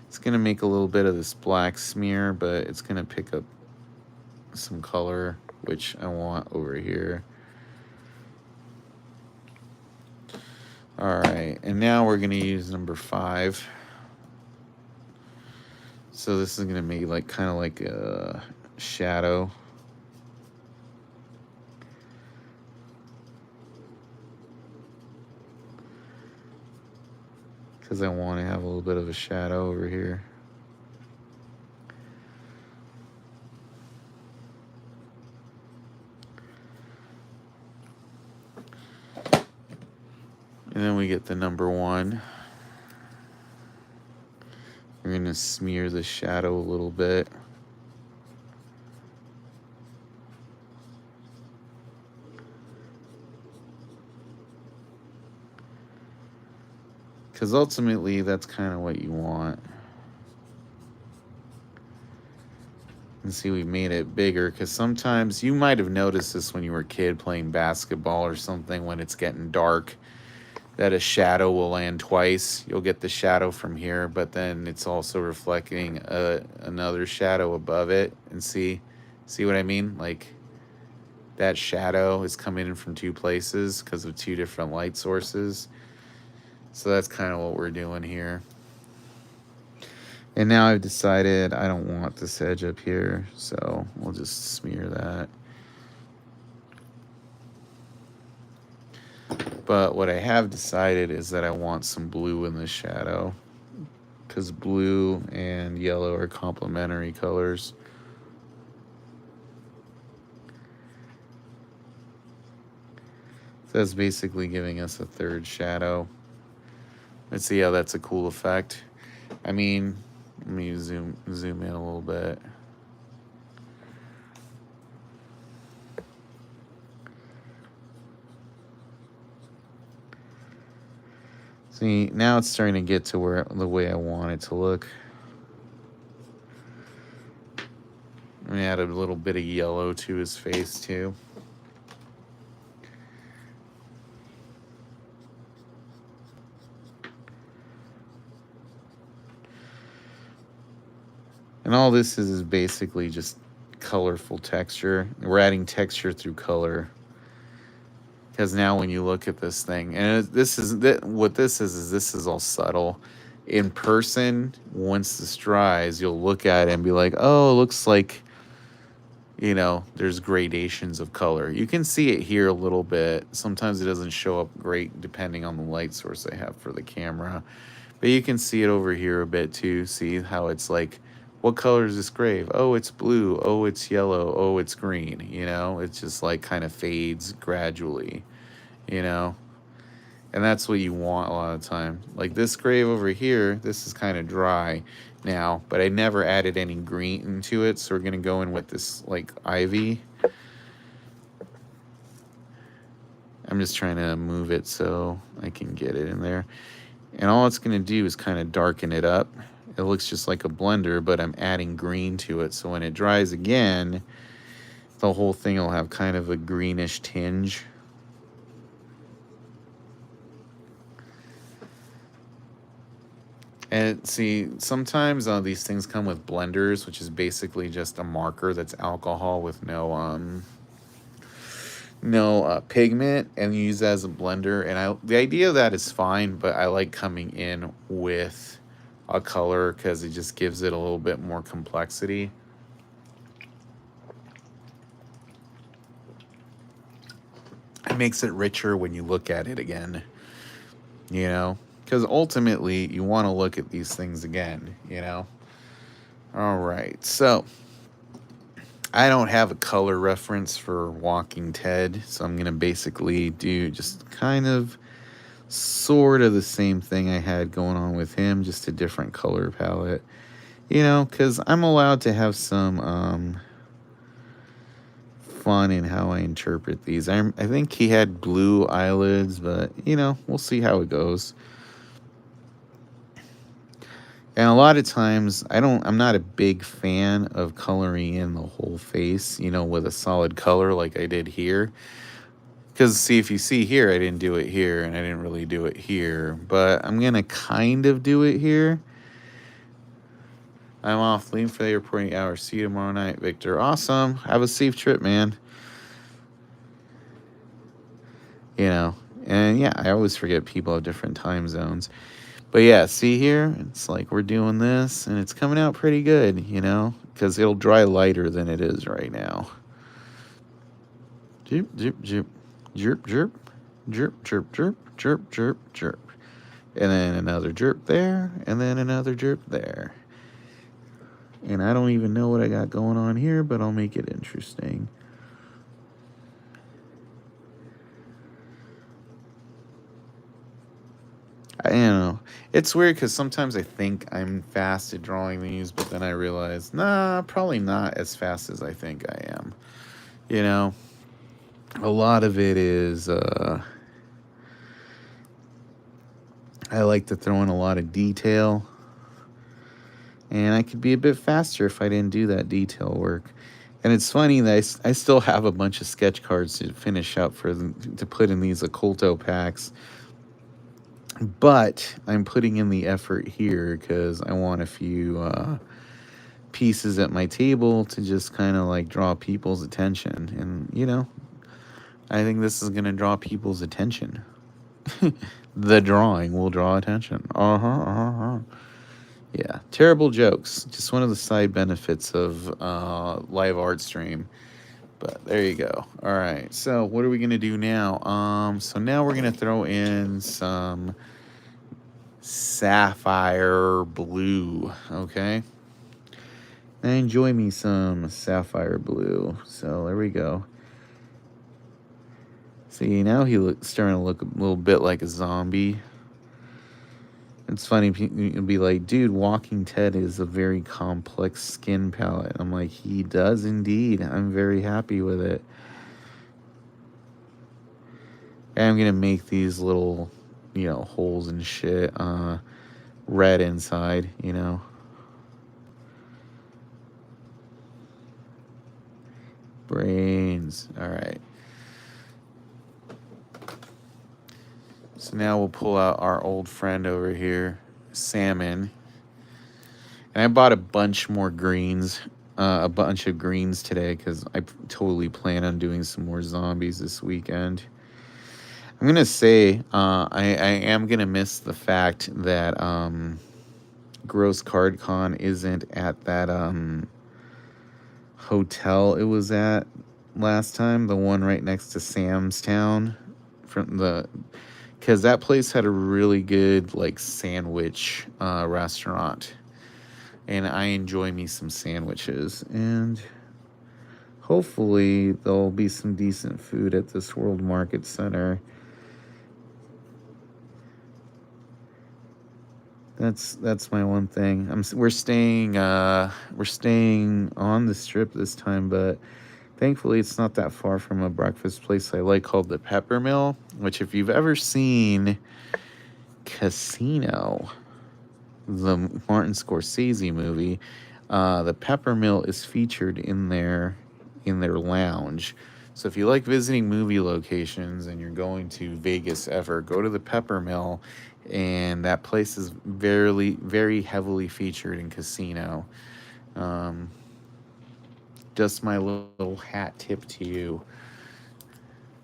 It's going to make a little bit of this black smear, but it's going to pick up some color, which I want over here. All right, and now we're going to use number 5. So this is going to make like kind of like a shadow. Because I want to have a little bit of a shadow over here. And then we get the number 1. We're going to smear the shadow a little bit. Because ultimately, that's kind of what you want. And see, we made it bigger because sometimes you might have noticed this when you were a kid playing basketball or something when it's getting dark, that a shadow will land twice. You'll get the shadow from here, but then it's also reflecting another shadow above it. And see what I mean? Like that shadow is coming in from two places because of two different light sources. So that's kind of what we're doing here. And now I've decided I don't want this edge up here, so we'll just smear that. But what I have decided is that I want some blue in the shadow, because blue and yellow are complementary colors. So that's basically giving us a third shadow. Let's see how that's a cool effect. I mean, let me zoom in a little bit. See, now it's starting to get to where the way I want it to look. I'm gonna add a little bit of yellow to his face too. And all this is basically just colorful texture. We're adding texture through color. Because now when you look at this thing, and this is what this is all subtle. In person, once this dries, you'll look at it and be like, oh, it looks like, you know, there's gradations of color. You can see it here a little bit. Sometimes it doesn't show up great depending on the light source I have for the camera. But you can see it over here a bit too. See how it's like, what color is this grave? Oh, it's blue. Oh, it's yellow. Oh, it's green. You know, it's just like kind of fades gradually, you know? And that's what you want a lot of the time. Like this grave over here, this is kind of dry now, but I never added any green into it. So we're going to go in with this like ivy. I'm just trying to move it so I can get it in there. And all it's going to do is kind of darken it up. It looks just like a blender, but I'm adding green to it. So when it dries again, the whole thing will have kind of a greenish tinge. And see, sometimes these things come with blenders, which is basically just a marker that's alcohol with no pigment, and you use that as a blender. And the idea of that is fine, but I like coming in with a color because it just gives it a little bit more complexity. It makes it richer when you look at it again, you know, because ultimately you want to look at these things again, you know. All right, so I don't have a color reference for Walking Ted, so I'm going to basically do just kind of sort of the same thing I had going on with him, just a different color palette, you know, because I'm allowed to have some fun in how I interpret these. I think he had blue eyelids, but, you know, we'll see how it goes. And a lot of times, I'm not a big fan of coloring in the whole face, you know, with a solid color like I did here. Because, see, if you see here, I didn't do it here, and I didn't really do it here. But I'm going to kind of do it here. I'm off, leaving for the airport in 8 hours. See you tomorrow night, Victor. Awesome. Have a safe trip, man. You know, and yeah, I always forget people have different time zones. But yeah, see here, it's like we're doing this, and it's coming out pretty good, you know, because it'll dry lighter than it is right now. Jerp, jerp, jerp, jerp, jerp, jerp, jerp, jerp, jerp, jerp, jerp. And then another jerp there, and then another jerp there. And I don't even know what I got going on here, but I'll make it interesting. I don't know. It's weird because sometimes I think I'm fast at drawing these, but then I realize, nah, probably not as fast as I think I am. You know, a lot of it is, I like to throw in a lot of detail. And I could be a bit faster if I didn't do that detail work. And it's funny that I still have a bunch of sketch cards to finish up to put in these occulto packs. But I'm putting in the effort here because I want a few pieces at my table to just kind of like draw people's attention. And, I think this is going to draw people's attention. The drawing will draw attention. Yeah, terrible jokes. Just one of the side benefits of live art stream. But there you go. All right. So what are we gonna do now? So now we're gonna throw in some sapphire blue. Okay. I enjoy me some sapphire blue. So there we go. See, now starting to look a little bit like a zombie. It's funny, you'll be like, dude, Walking Ted is a very complex skin palette. I'm like, he does indeed. I'm very happy with it. And I'm going to make these little, holes and shit red inside, Brains. All right. So now we'll pull out our old friend over here, Salmon. And I bought a bunch more greens, a bunch of greens today because I totally plan on doing some more zombies this weekend. I'm going to say I am going to miss the fact that Gross Card Con isn't at that hotel it was at last time, the one right next to Sam's Town, because that place had a really good like sandwich restaurant, and I enjoy me some sandwiches, and hopefully there'll be some decent food at this World Market Center. That's my one thing. We're staying on the Strip this time, but thankfully it's not that far from a breakfast place I like called the Pepper Mill, which if you've ever seen Casino, the Martin Scorsese movie, the Pepper Mill is featured in their lounge. So if you like visiting movie locations and you're going to Vegas ever, go to the Pepper Mill, and that place is very, very heavily featured in Casino. Just my little hat tip to you,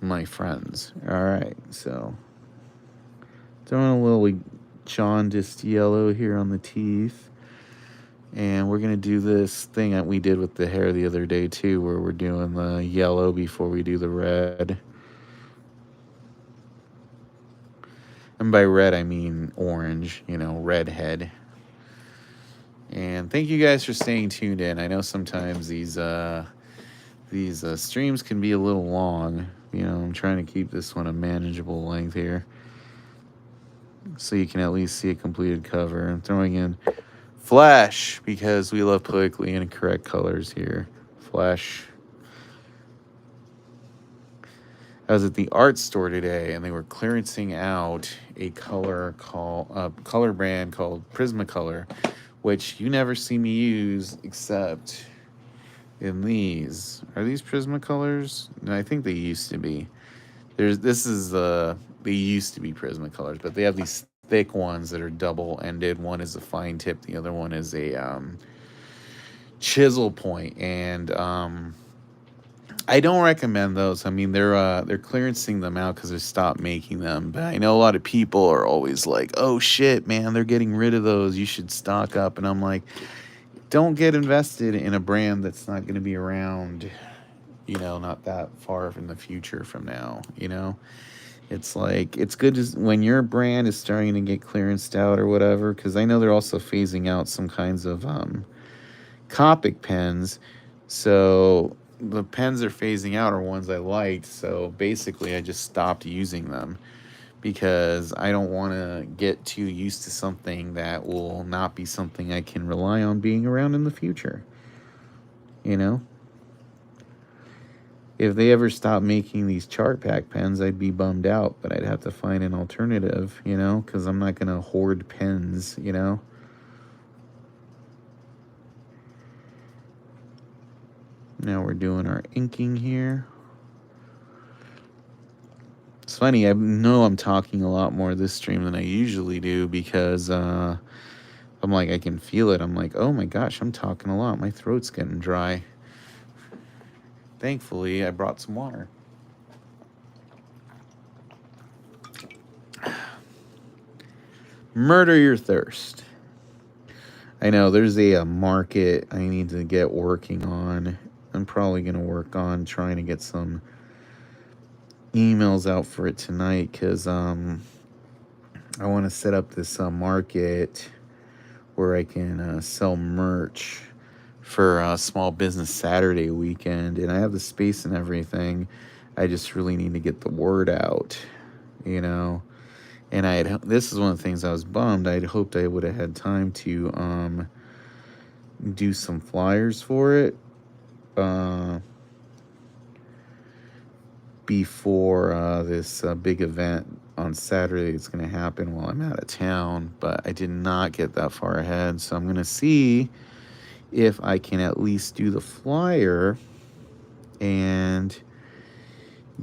my friends. All right, so throwing a little jaundiced yellow here on the teeth. And we're going to do this thing that we did with the hair the other day, too, where we're doing the yellow before we do the red. And by red, I mean orange, redhead. And thank you guys for staying tuned in. I know sometimes these streams can be a little long. I'm trying to keep this one a manageable length here, so you can at least see a completed cover. I'm throwing in Flash because we love politically incorrect colors here. Flash. I was at the art store today, and they were clearancing out a color brand called Prismacolor, which you never see me use except in these. Are these Prismacolors? No, I think they used to be. They used to be Prismacolors, but they have these thick ones that are double-ended. One is a fine tip, the other one is a chisel point, and I don't recommend those. I mean, they're clearancing them out because they stopped making them. But I know a lot of people are always like, "Oh shit, man, they're getting rid of those. You should stock up." And I'm like, don't get invested in a brand that's not going to be around, not that far in the future from now. It's like, it's good when your brand is starting to get clearanced out or whatever, because I know they're also phasing out some kinds of Copic pens. So the pens they're phasing out are ones I liked. So basically, I just stopped using them because I don't want to get too used to something that will not be something I can rely on being around in the future. If they ever stop making these chart pack pens, I'd be bummed out, but I'd have to find an alternative, because I'm not going to hoard pens, Now we're doing our inking here. It's funny, I know I'm talking a lot more this stream than I usually do because I'm like, I can feel it. I'm like, oh my gosh, I'm talking a lot. My throat's getting dry. Thankfully, I brought some water. Murder your thirst. I know there's a market I need to get working on. I'm probably going to work on trying to get some emails out for it tonight because I want to set up this market where I can sell merch for Small Business Saturday weekend. And I have the space and everything. I just really need to get the word out, you know. And this is one of the things I was bummed. I'd hoped I would have had time to do some flyers for it before this big event on Saturday. It's going to happen while I'm out of town, but I did not get that far ahead. So I'm going to see if I can at least do the flyer and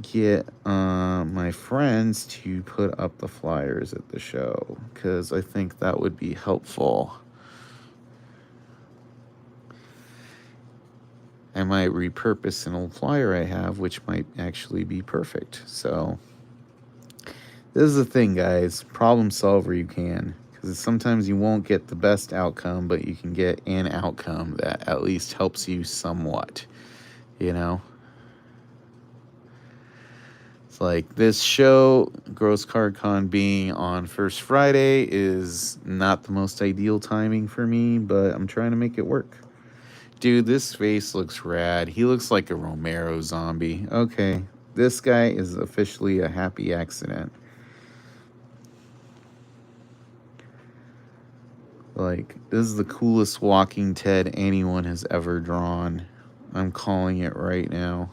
get my friends to put up the flyers at the show, because I think that would be helpful. I might repurpose an old flyer I have, which might actually be perfect. So this is the thing, guys. Problem solve where you can, because sometimes you won't get the best outcome, but you can get an outcome that at least helps you somewhat, you know? Like this show, Gross Card Con, being on First Friday is not the most ideal timing for me, but I'm trying to make it work. Dude, this face looks rad. He looks like a Romero zombie. Okay, this guy is officially a happy accident. Like, this is the coolest Walking Ted anyone has ever drawn. I'm calling it right now.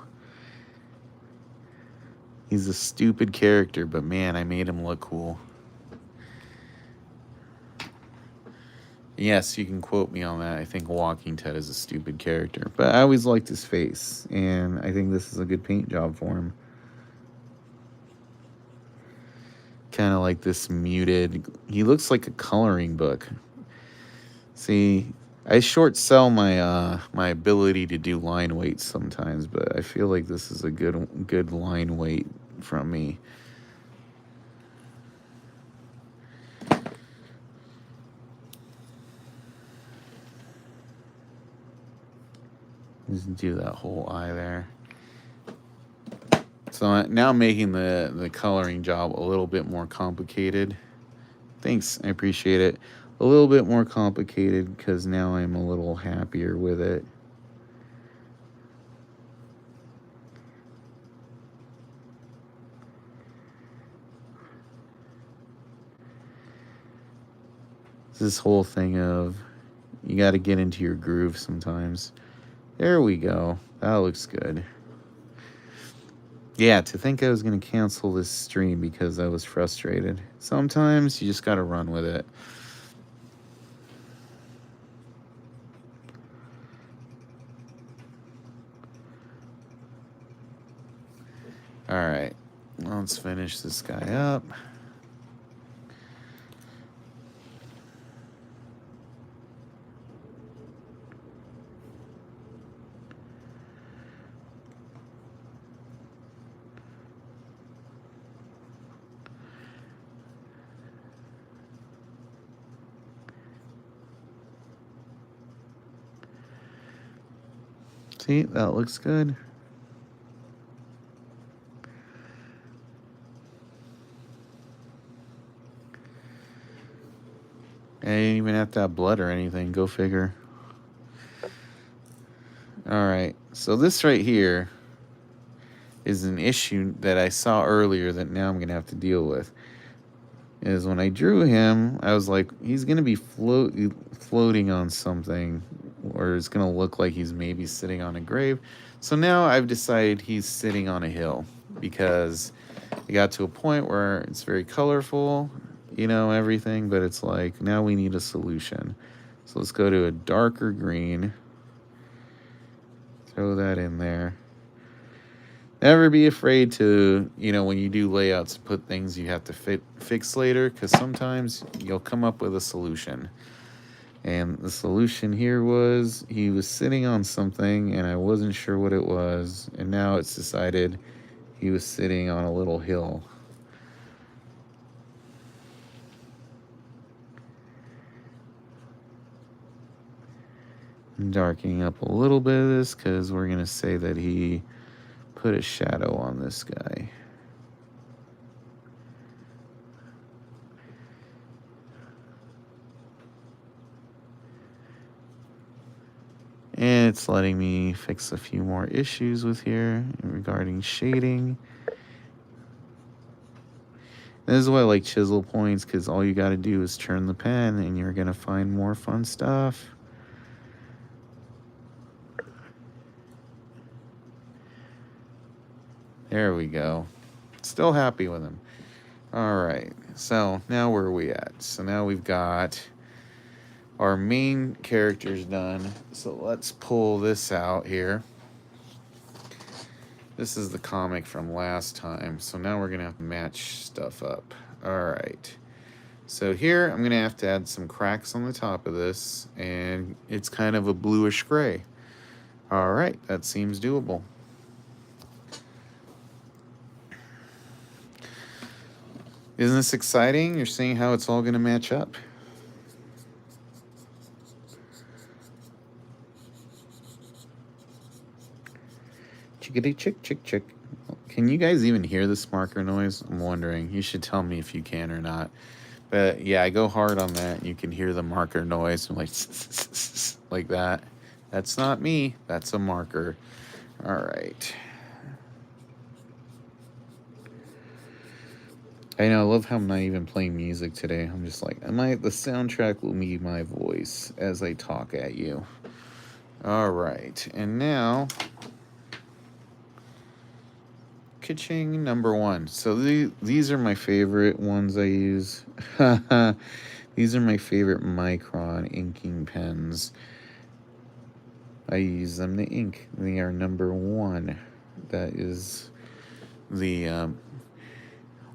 He's a stupid character, but man, I made him look cool. Yes, you can quote me on that. I think Walking Ted is a stupid character, but I always liked his face, and I think this is a good paint job for him. Kind of like this muted. He looks like a coloring book. See, I short sell my my ability to do line weights sometimes, but I feel like this is a good line weight from me. Just do that whole eye there. So now I'm making the coloring job a little bit more complicated. Thanks, I appreciate it. A little bit more complicated because now I'm a little happier with it. This whole thing of you got to get into your groove sometimes. There we go. That looks good. Yeah, to think I was going to cancel this stream because I was frustrated. Sometimes you just got to run with it. All right, let's finish this guy up. See, that looks good. I didn't even have to have blood or anything. Go figure. All right, so this right here is an issue that I saw earlier that now I'm going to have to deal with. Is when I drew him, I was like, he's going to be floating on something, or it's going to look like he's maybe sitting on a grave. So now I've decided he's sitting on a hill because it got to a point where it's very colorful, you know, everything, but it's like, now we need a solution. So let's go to a darker green. Throw that in there. Never be afraid to, when you do layouts, put things you have to fix later, because sometimes you'll come up with a solution. And the solution here was he was sitting on something and I wasn't sure what it was. And now it's decided he was sitting on a little hill. I'm darkening up a little bit of this because we're going to say that he put a shadow on this guy. And it's letting me fix a few more issues with here regarding shading. This is why I like chisel points, because all you got to do is turn the pen and you're going to find more fun stuff. There we go. Still happy with him. All right. So now where are we at? So now we've got our main characters done. So let's pull this out here. This is the comic from last time. So now we're going to have to match stuff up. All right. So here I'm going to have to add some cracks on the top of this. And it's kind of a bluish gray. All right. That seems doable. Isn't this exciting? You're seeing how it's all going to match up. Chickadee chick chick chick. Can you guys even hear this marker noise? I'm wondering. You should tell me if you can or not. But yeah, I go hard on that. You can hear the marker noise. I'm like, like that. That's not me. That's a marker. All right. I know. I love how I'm not even playing music today. I'm just like, the soundtrack will be my voice as I talk at you. All right. And now, Kitching number 1. So these are my favorite ones I use. These are my favorite Micron inking pens. I use them to ink. They are number 1. That is the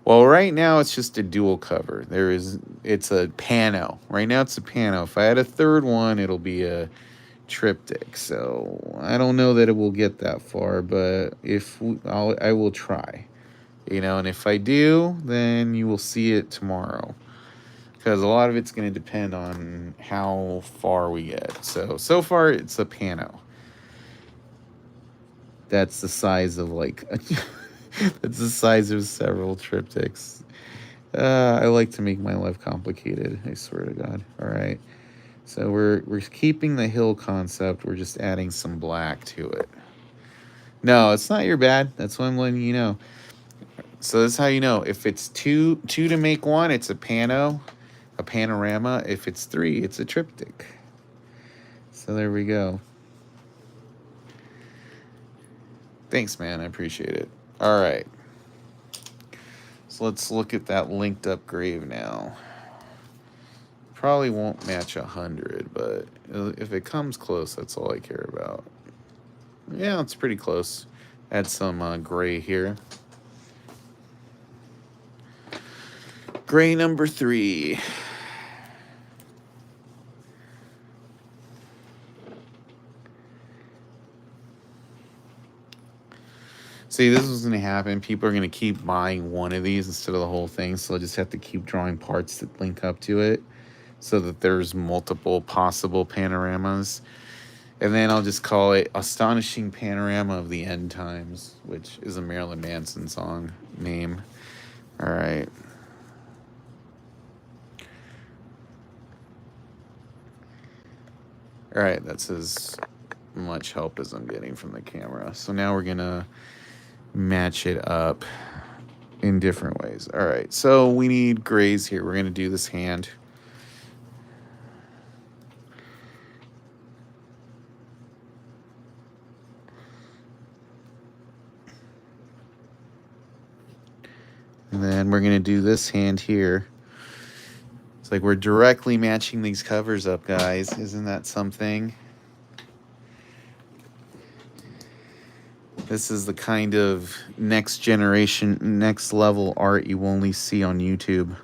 well, right now it's just a dual cover. It's a pano. Right now it's a pano. If I had a third one, it'll be a triptych. So I don't know that it will get that far, but I will try. And if I do, then you will see it tomorrow. Because a lot of it's going to depend on how far we get. So far it's a pano. That's the size of that's the size of several triptychs. I like to make my life complicated, I swear to God. All right. So we're keeping the hill concept. We're just adding some black to it. No, it's not your bad. That's why I'm letting you know. So that's how you know. If it's two to make one, it's a panorama. If it's 3, it's a triptych. So there we go. Thanks, man. I appreciate it. All right. So let's look at that linked up grave now. Probably won't match 100, but if it comes close, that's all I care about. Yeah, it's pretty close. Add some gray here. Gray number 3. See, this is going to happen. People are going to keep buying one of these instead of the whole thing, so I just have to keep drawing parts that link up to it so that there's multiple possible panoramas. And then I'll just call it Astonishing Panorama of the End Times, which is a Marilyn Manson song name. All right. All right, that's as much help as I'm getting from the camera. So now we're going to match it up in different ways. All right, so we need grays here. We're going to do this hand. And then we're going to do this hand here. It's like we're directly matching these covers up, guys. Isn't that something? This is the kind of next generation, next level art you only see on YouTube.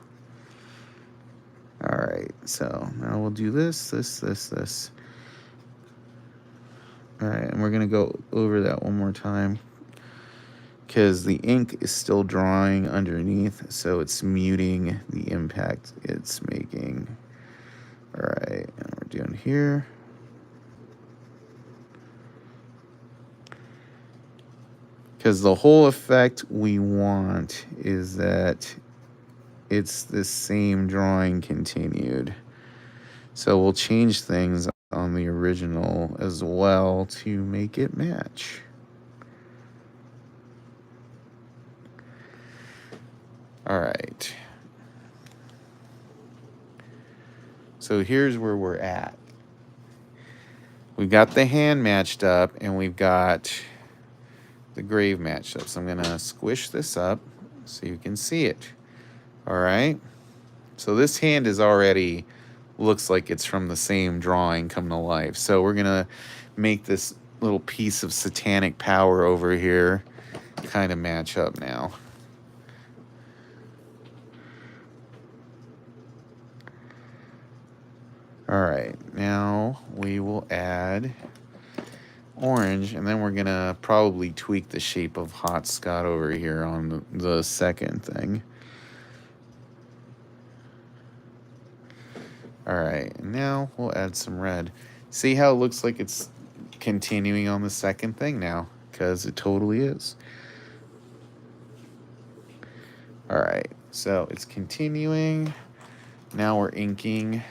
All right, so now we'll do this. All right, and we're gonna go over that one more time because the ink is still drawing underneath, so it's muting the impact it's making. All right, and we're doing here. Because the whole effect we want is that it's the same drawing continued. So we'll change things on the original as well to make it match. All right. So here's where we're at. We've got the hand matched up and we've got the grave matched up. So I'm going to squish this up so you can see it. All right. So this hand is already looks like it's from the same drawing come to life. So we're going to make this little piece of satanic power over here kind of match up now. All right, now we will add orange, and then we're gonna probably tweak the shape of Hot Scott over here on the second thing. All right, now we'll add some red. See how it looks like it's continuing on the second thing now? Because it totally is. All right, so it's continuing. Now we're inking.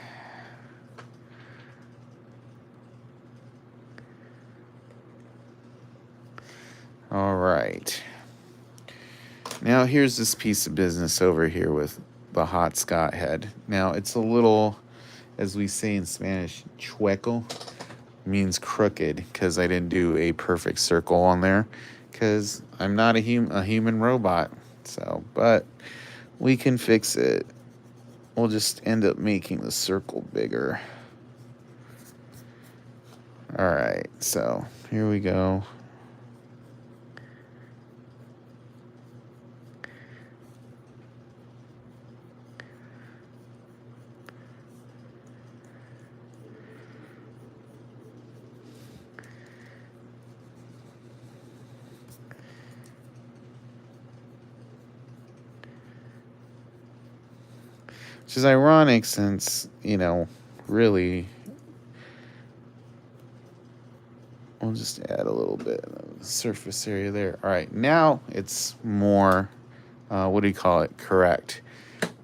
All right. Now here's this piece of business over here with the Hot Scott head. Now it's a little, as we say in Spanish, chueco, means crooked, because I didn't do a perfect circle on there, because I'm not a human robot. So, but we can fix it. We'll just end up making the circle bigger. All right, so here we go. Which is ironic since, you know, really, we'll just add a little bit of surface area there. All right, now it's more, what do you call it, correct.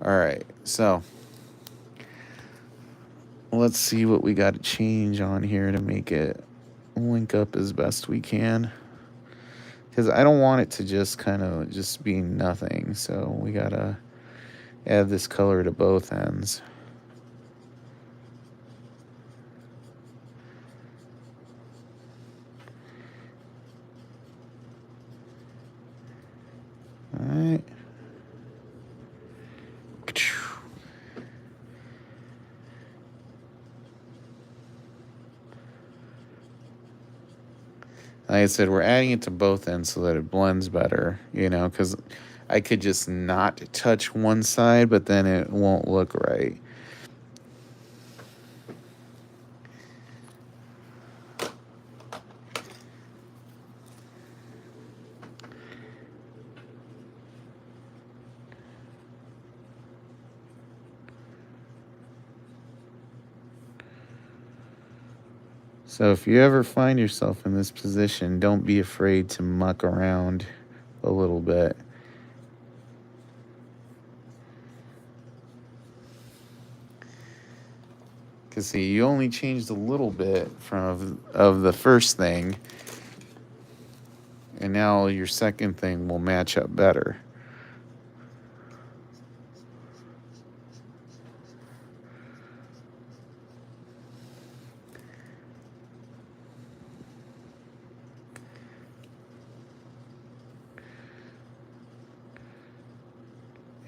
All right, so let's see what we got to change on here to make it link up as best we can. Because I don't want it to just kind of just be nothing, so we got to add this color to both ends. All right. Like I said, we're adding it to both ends so that it blends better, you know, because I could just not touch one side, but then it won't look right. So if you ever find yourself in this position, don't be afraid to muck around a little bit. Because see, you only changed a little bit from of the first thing, and now your second thing will match up better.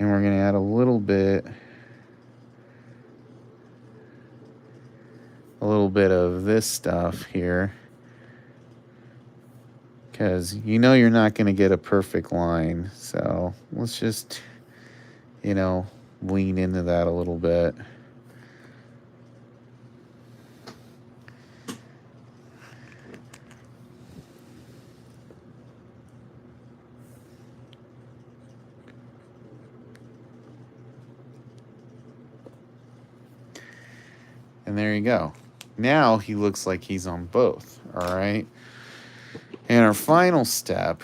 And we're going to add a little bit of this stuff here. because you know you're not going to get a perfect line. So let's just, you know, lean into that a little bit. And there you go. Now he looks like he's on both. All right. And our final step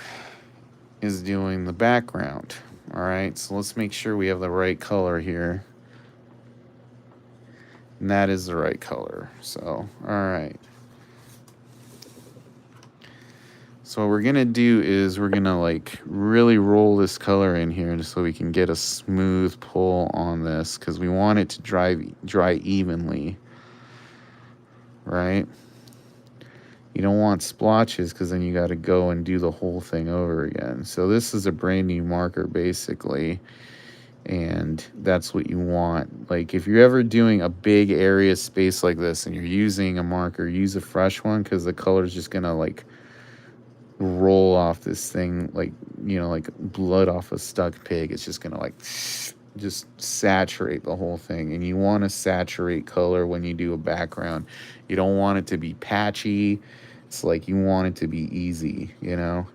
is doing the background. All right. So let's make sure we have the right color here. And that is the right color. So, all right. So what we're going to do is we're going to like really roll this color in here just so we can get a smooth pull on this because we want it to dry evenly. Right? You don't want splotches because then you got to go and do the whole thing over again. So this is a brand new marker basically, and that's what you want. Like if you're ever doing a big area space like this and you're using a marker, use a fresh one because the color's just gonna like roll off this thing like, you know, like blood off a stuck pig. It's just gonna like just saturate the whole thing. And you want to saturate color when you do a background. You don't want it to be patchy. It's like you want it to be easy, you know?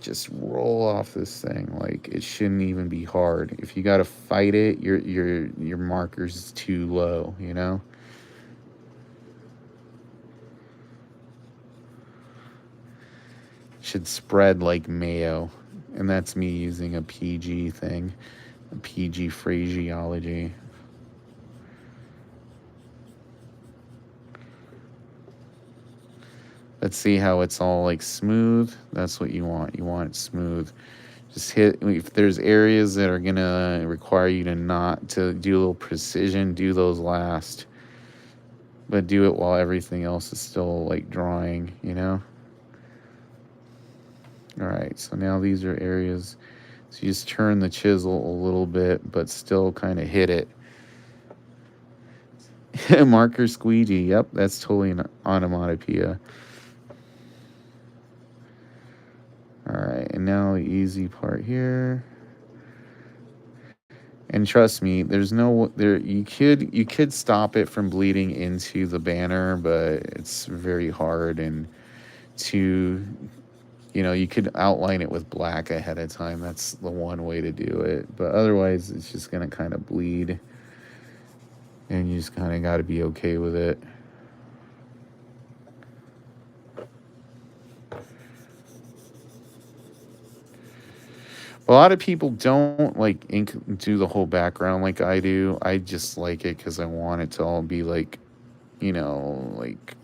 Just roll off this thing. Like it shouldn't even be hard. If you got to fight it, your marker's too low, you know? Should spread like mayo. And that's me using a PG thing, a PG phraseology. Let's see how it's all like smooth. That's what you want. You want it smooth. Just hit, if there's areas that are gonna require you to do a little precision, do those last. But do it while everything else is still like drying, you know? All right, so now these are areas. So you just turn the chisel a little bit, but still kind of hit it. Marker squeegee. Yep, that's totally an onomatopoeia. All right, and now the easy part here. And trust me, there's no there. You could stop it from bleeding into the banner, but it's very hard. And to, you know, you could outline it with black ahead of time. That's the one way to do it. But otherwise, it's just gonna kind of bleed, and you just kind of got to be okay with it. A lot of people don't like do the whole background like I do. I just like it because I want it to all be like, you know, like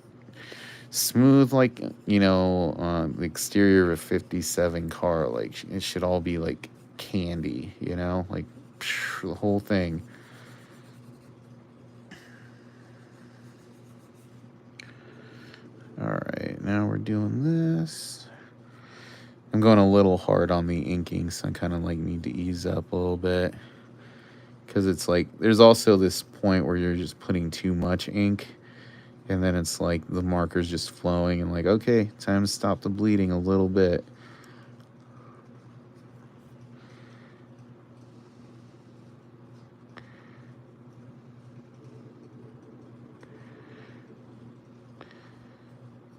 smooth, like, you know, the exterior of a 57 car. Like it should all be like candy, you know, like the whole thing. All right, now we're doing this. I'm going a little hard on the inking, so I kind of like need to ease up a little bit. Because it's like, there's also this point where you're just putting too much ink. And then it's like the marker's just flowing and like, okay, time to stop the bleeding a little bit.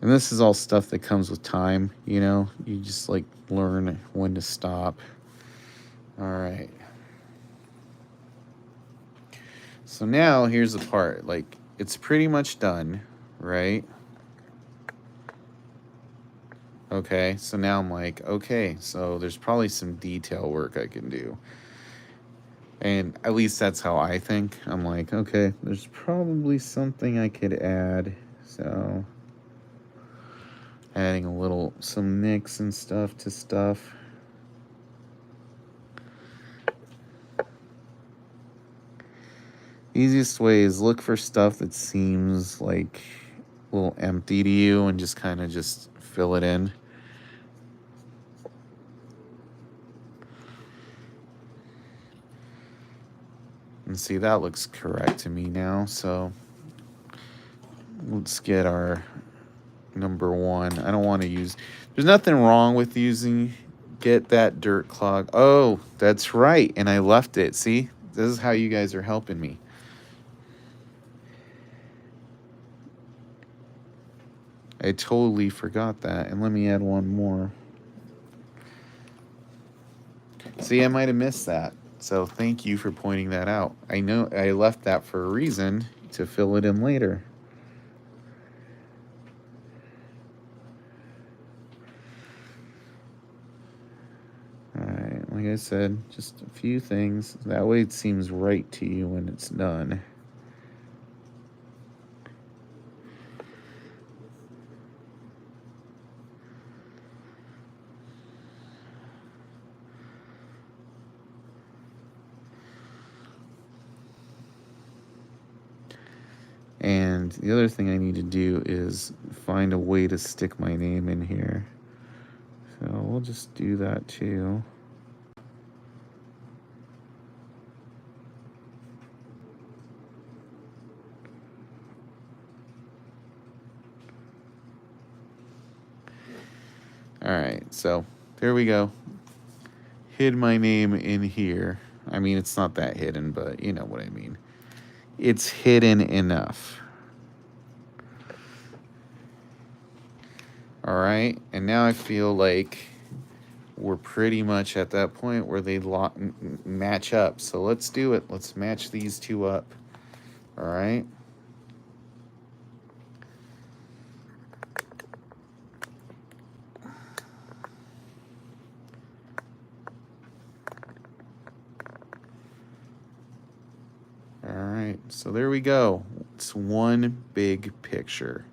And this is all stuff that comes with time, you know? You just like learn when to stop. All right. So now here's the part. Like, it's pretty much done, right? Okay, so now I'm like, okay, so there's probably some detail work I can do. And at least that's how I think. I'm like, okay, there's probably something I could add. So adding some nicks and stuff to stuff. Easiest way is look for stuff that seems like a little empty to you and just kind of just fill it in. And see, that looks correct to me now. So let's get our number one. I don't want to use... There's nothing wrong with using... Get that dirt clog. Oh, that's right. And I left it. See? This is how you guys are helping me. I totally forgot that. And let me add one more. See, I might have missed that. So thank you for pointing that out. I know I left that for a reason, to fill it in later. Alright, like I said, just a few things. That way it seems right to you when it's done. And the other thing I need to do is find a way to stick my name in here. So we'll just do that too. Alright, so there we go. Hid my name in here. I mean, it's not that hidden, but you know what I mean. It's hidden enough. Alright, and now I feel like we're pretty much at that point where they match up. So let's do it. Let's match these two up. Alright. Alright, so there we go. It's one big picture.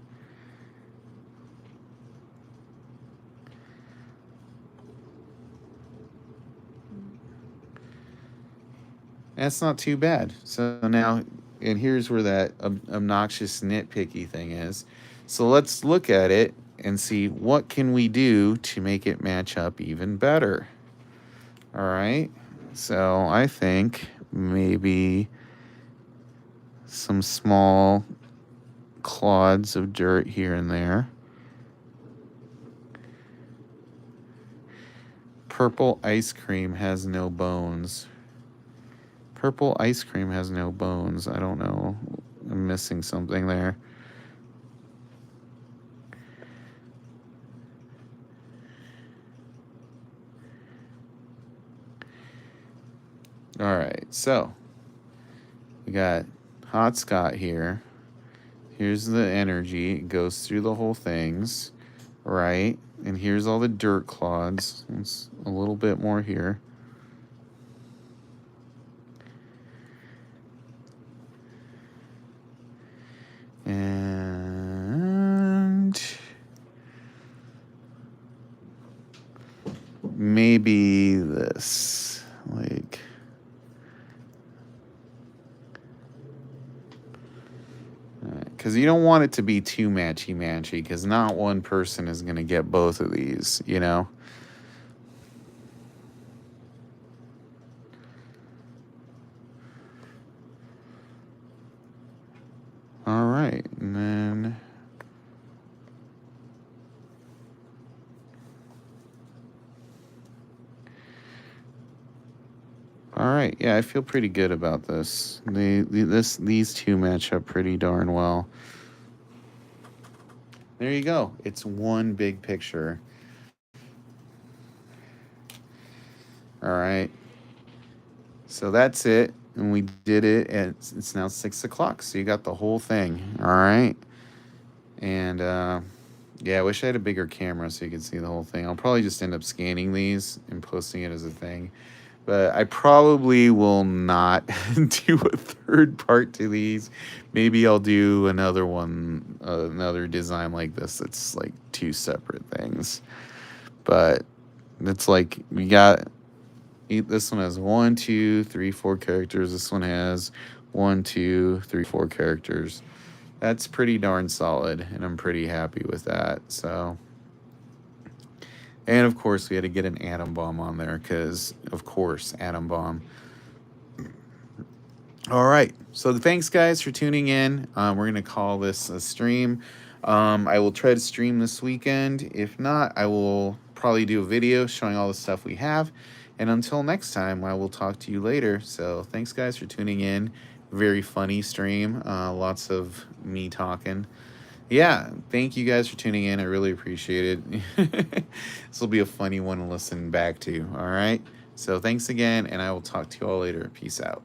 That's not too bad. So now, and here's where that obnoxious nitpicky thing is. So let's look at it and see what can we do to make it match up even better. All right. So I think maybe some small clods of dirt here and there. Purple ice cream has no bones. Purple ice cream has no bones. I don't know. I'm missing something there. All right, so we got Hot Scott here. Here's the energy. It goes through the whole things, right? And here's all the dirt clods. It's a little bit more here. And maybe this, like, because you don't want it to be too matchy-matchy, because not one person is going to get both of these, you know? All right, and then... All right, yeah, I feel pretty good about this. These two match up pretty darn well. There you go. It's one big picture. All right. So that's it. And we did it. And it's now 6 o'clock. So you got the whole thing. All right. And yeah, I wish I had a bigger camera so you could see the whole thing. I'll probably just end up scanning these and posting it as a thing. But I probably will not do a third part to these. Maybe I'll do another one, another design like this that's like two separate things. But it's like we got... This one has 1, 2, 3, 4 characters. This one has 1, 2, 3, 4 characters. That's pretty darn solid, and I'm pretty happy with that. So, and of course, we had to get an atom bomb on there because, of course, atom bomb. All right. So thanks, guys, for tuning in. We're going to call this a stream. I will try to stream this weekend. If not, I will probably do a video showing all the stuff we have. And until next time, I will talk to you later. So thanks, guys, for tuning in. Very funny stream. Lots of me talking. Yeah, thank you guys for tuning in. I really appreciate it. This will be a funny one to listen back to. All right. So thanks again, and I will talk to you all later. Peace out.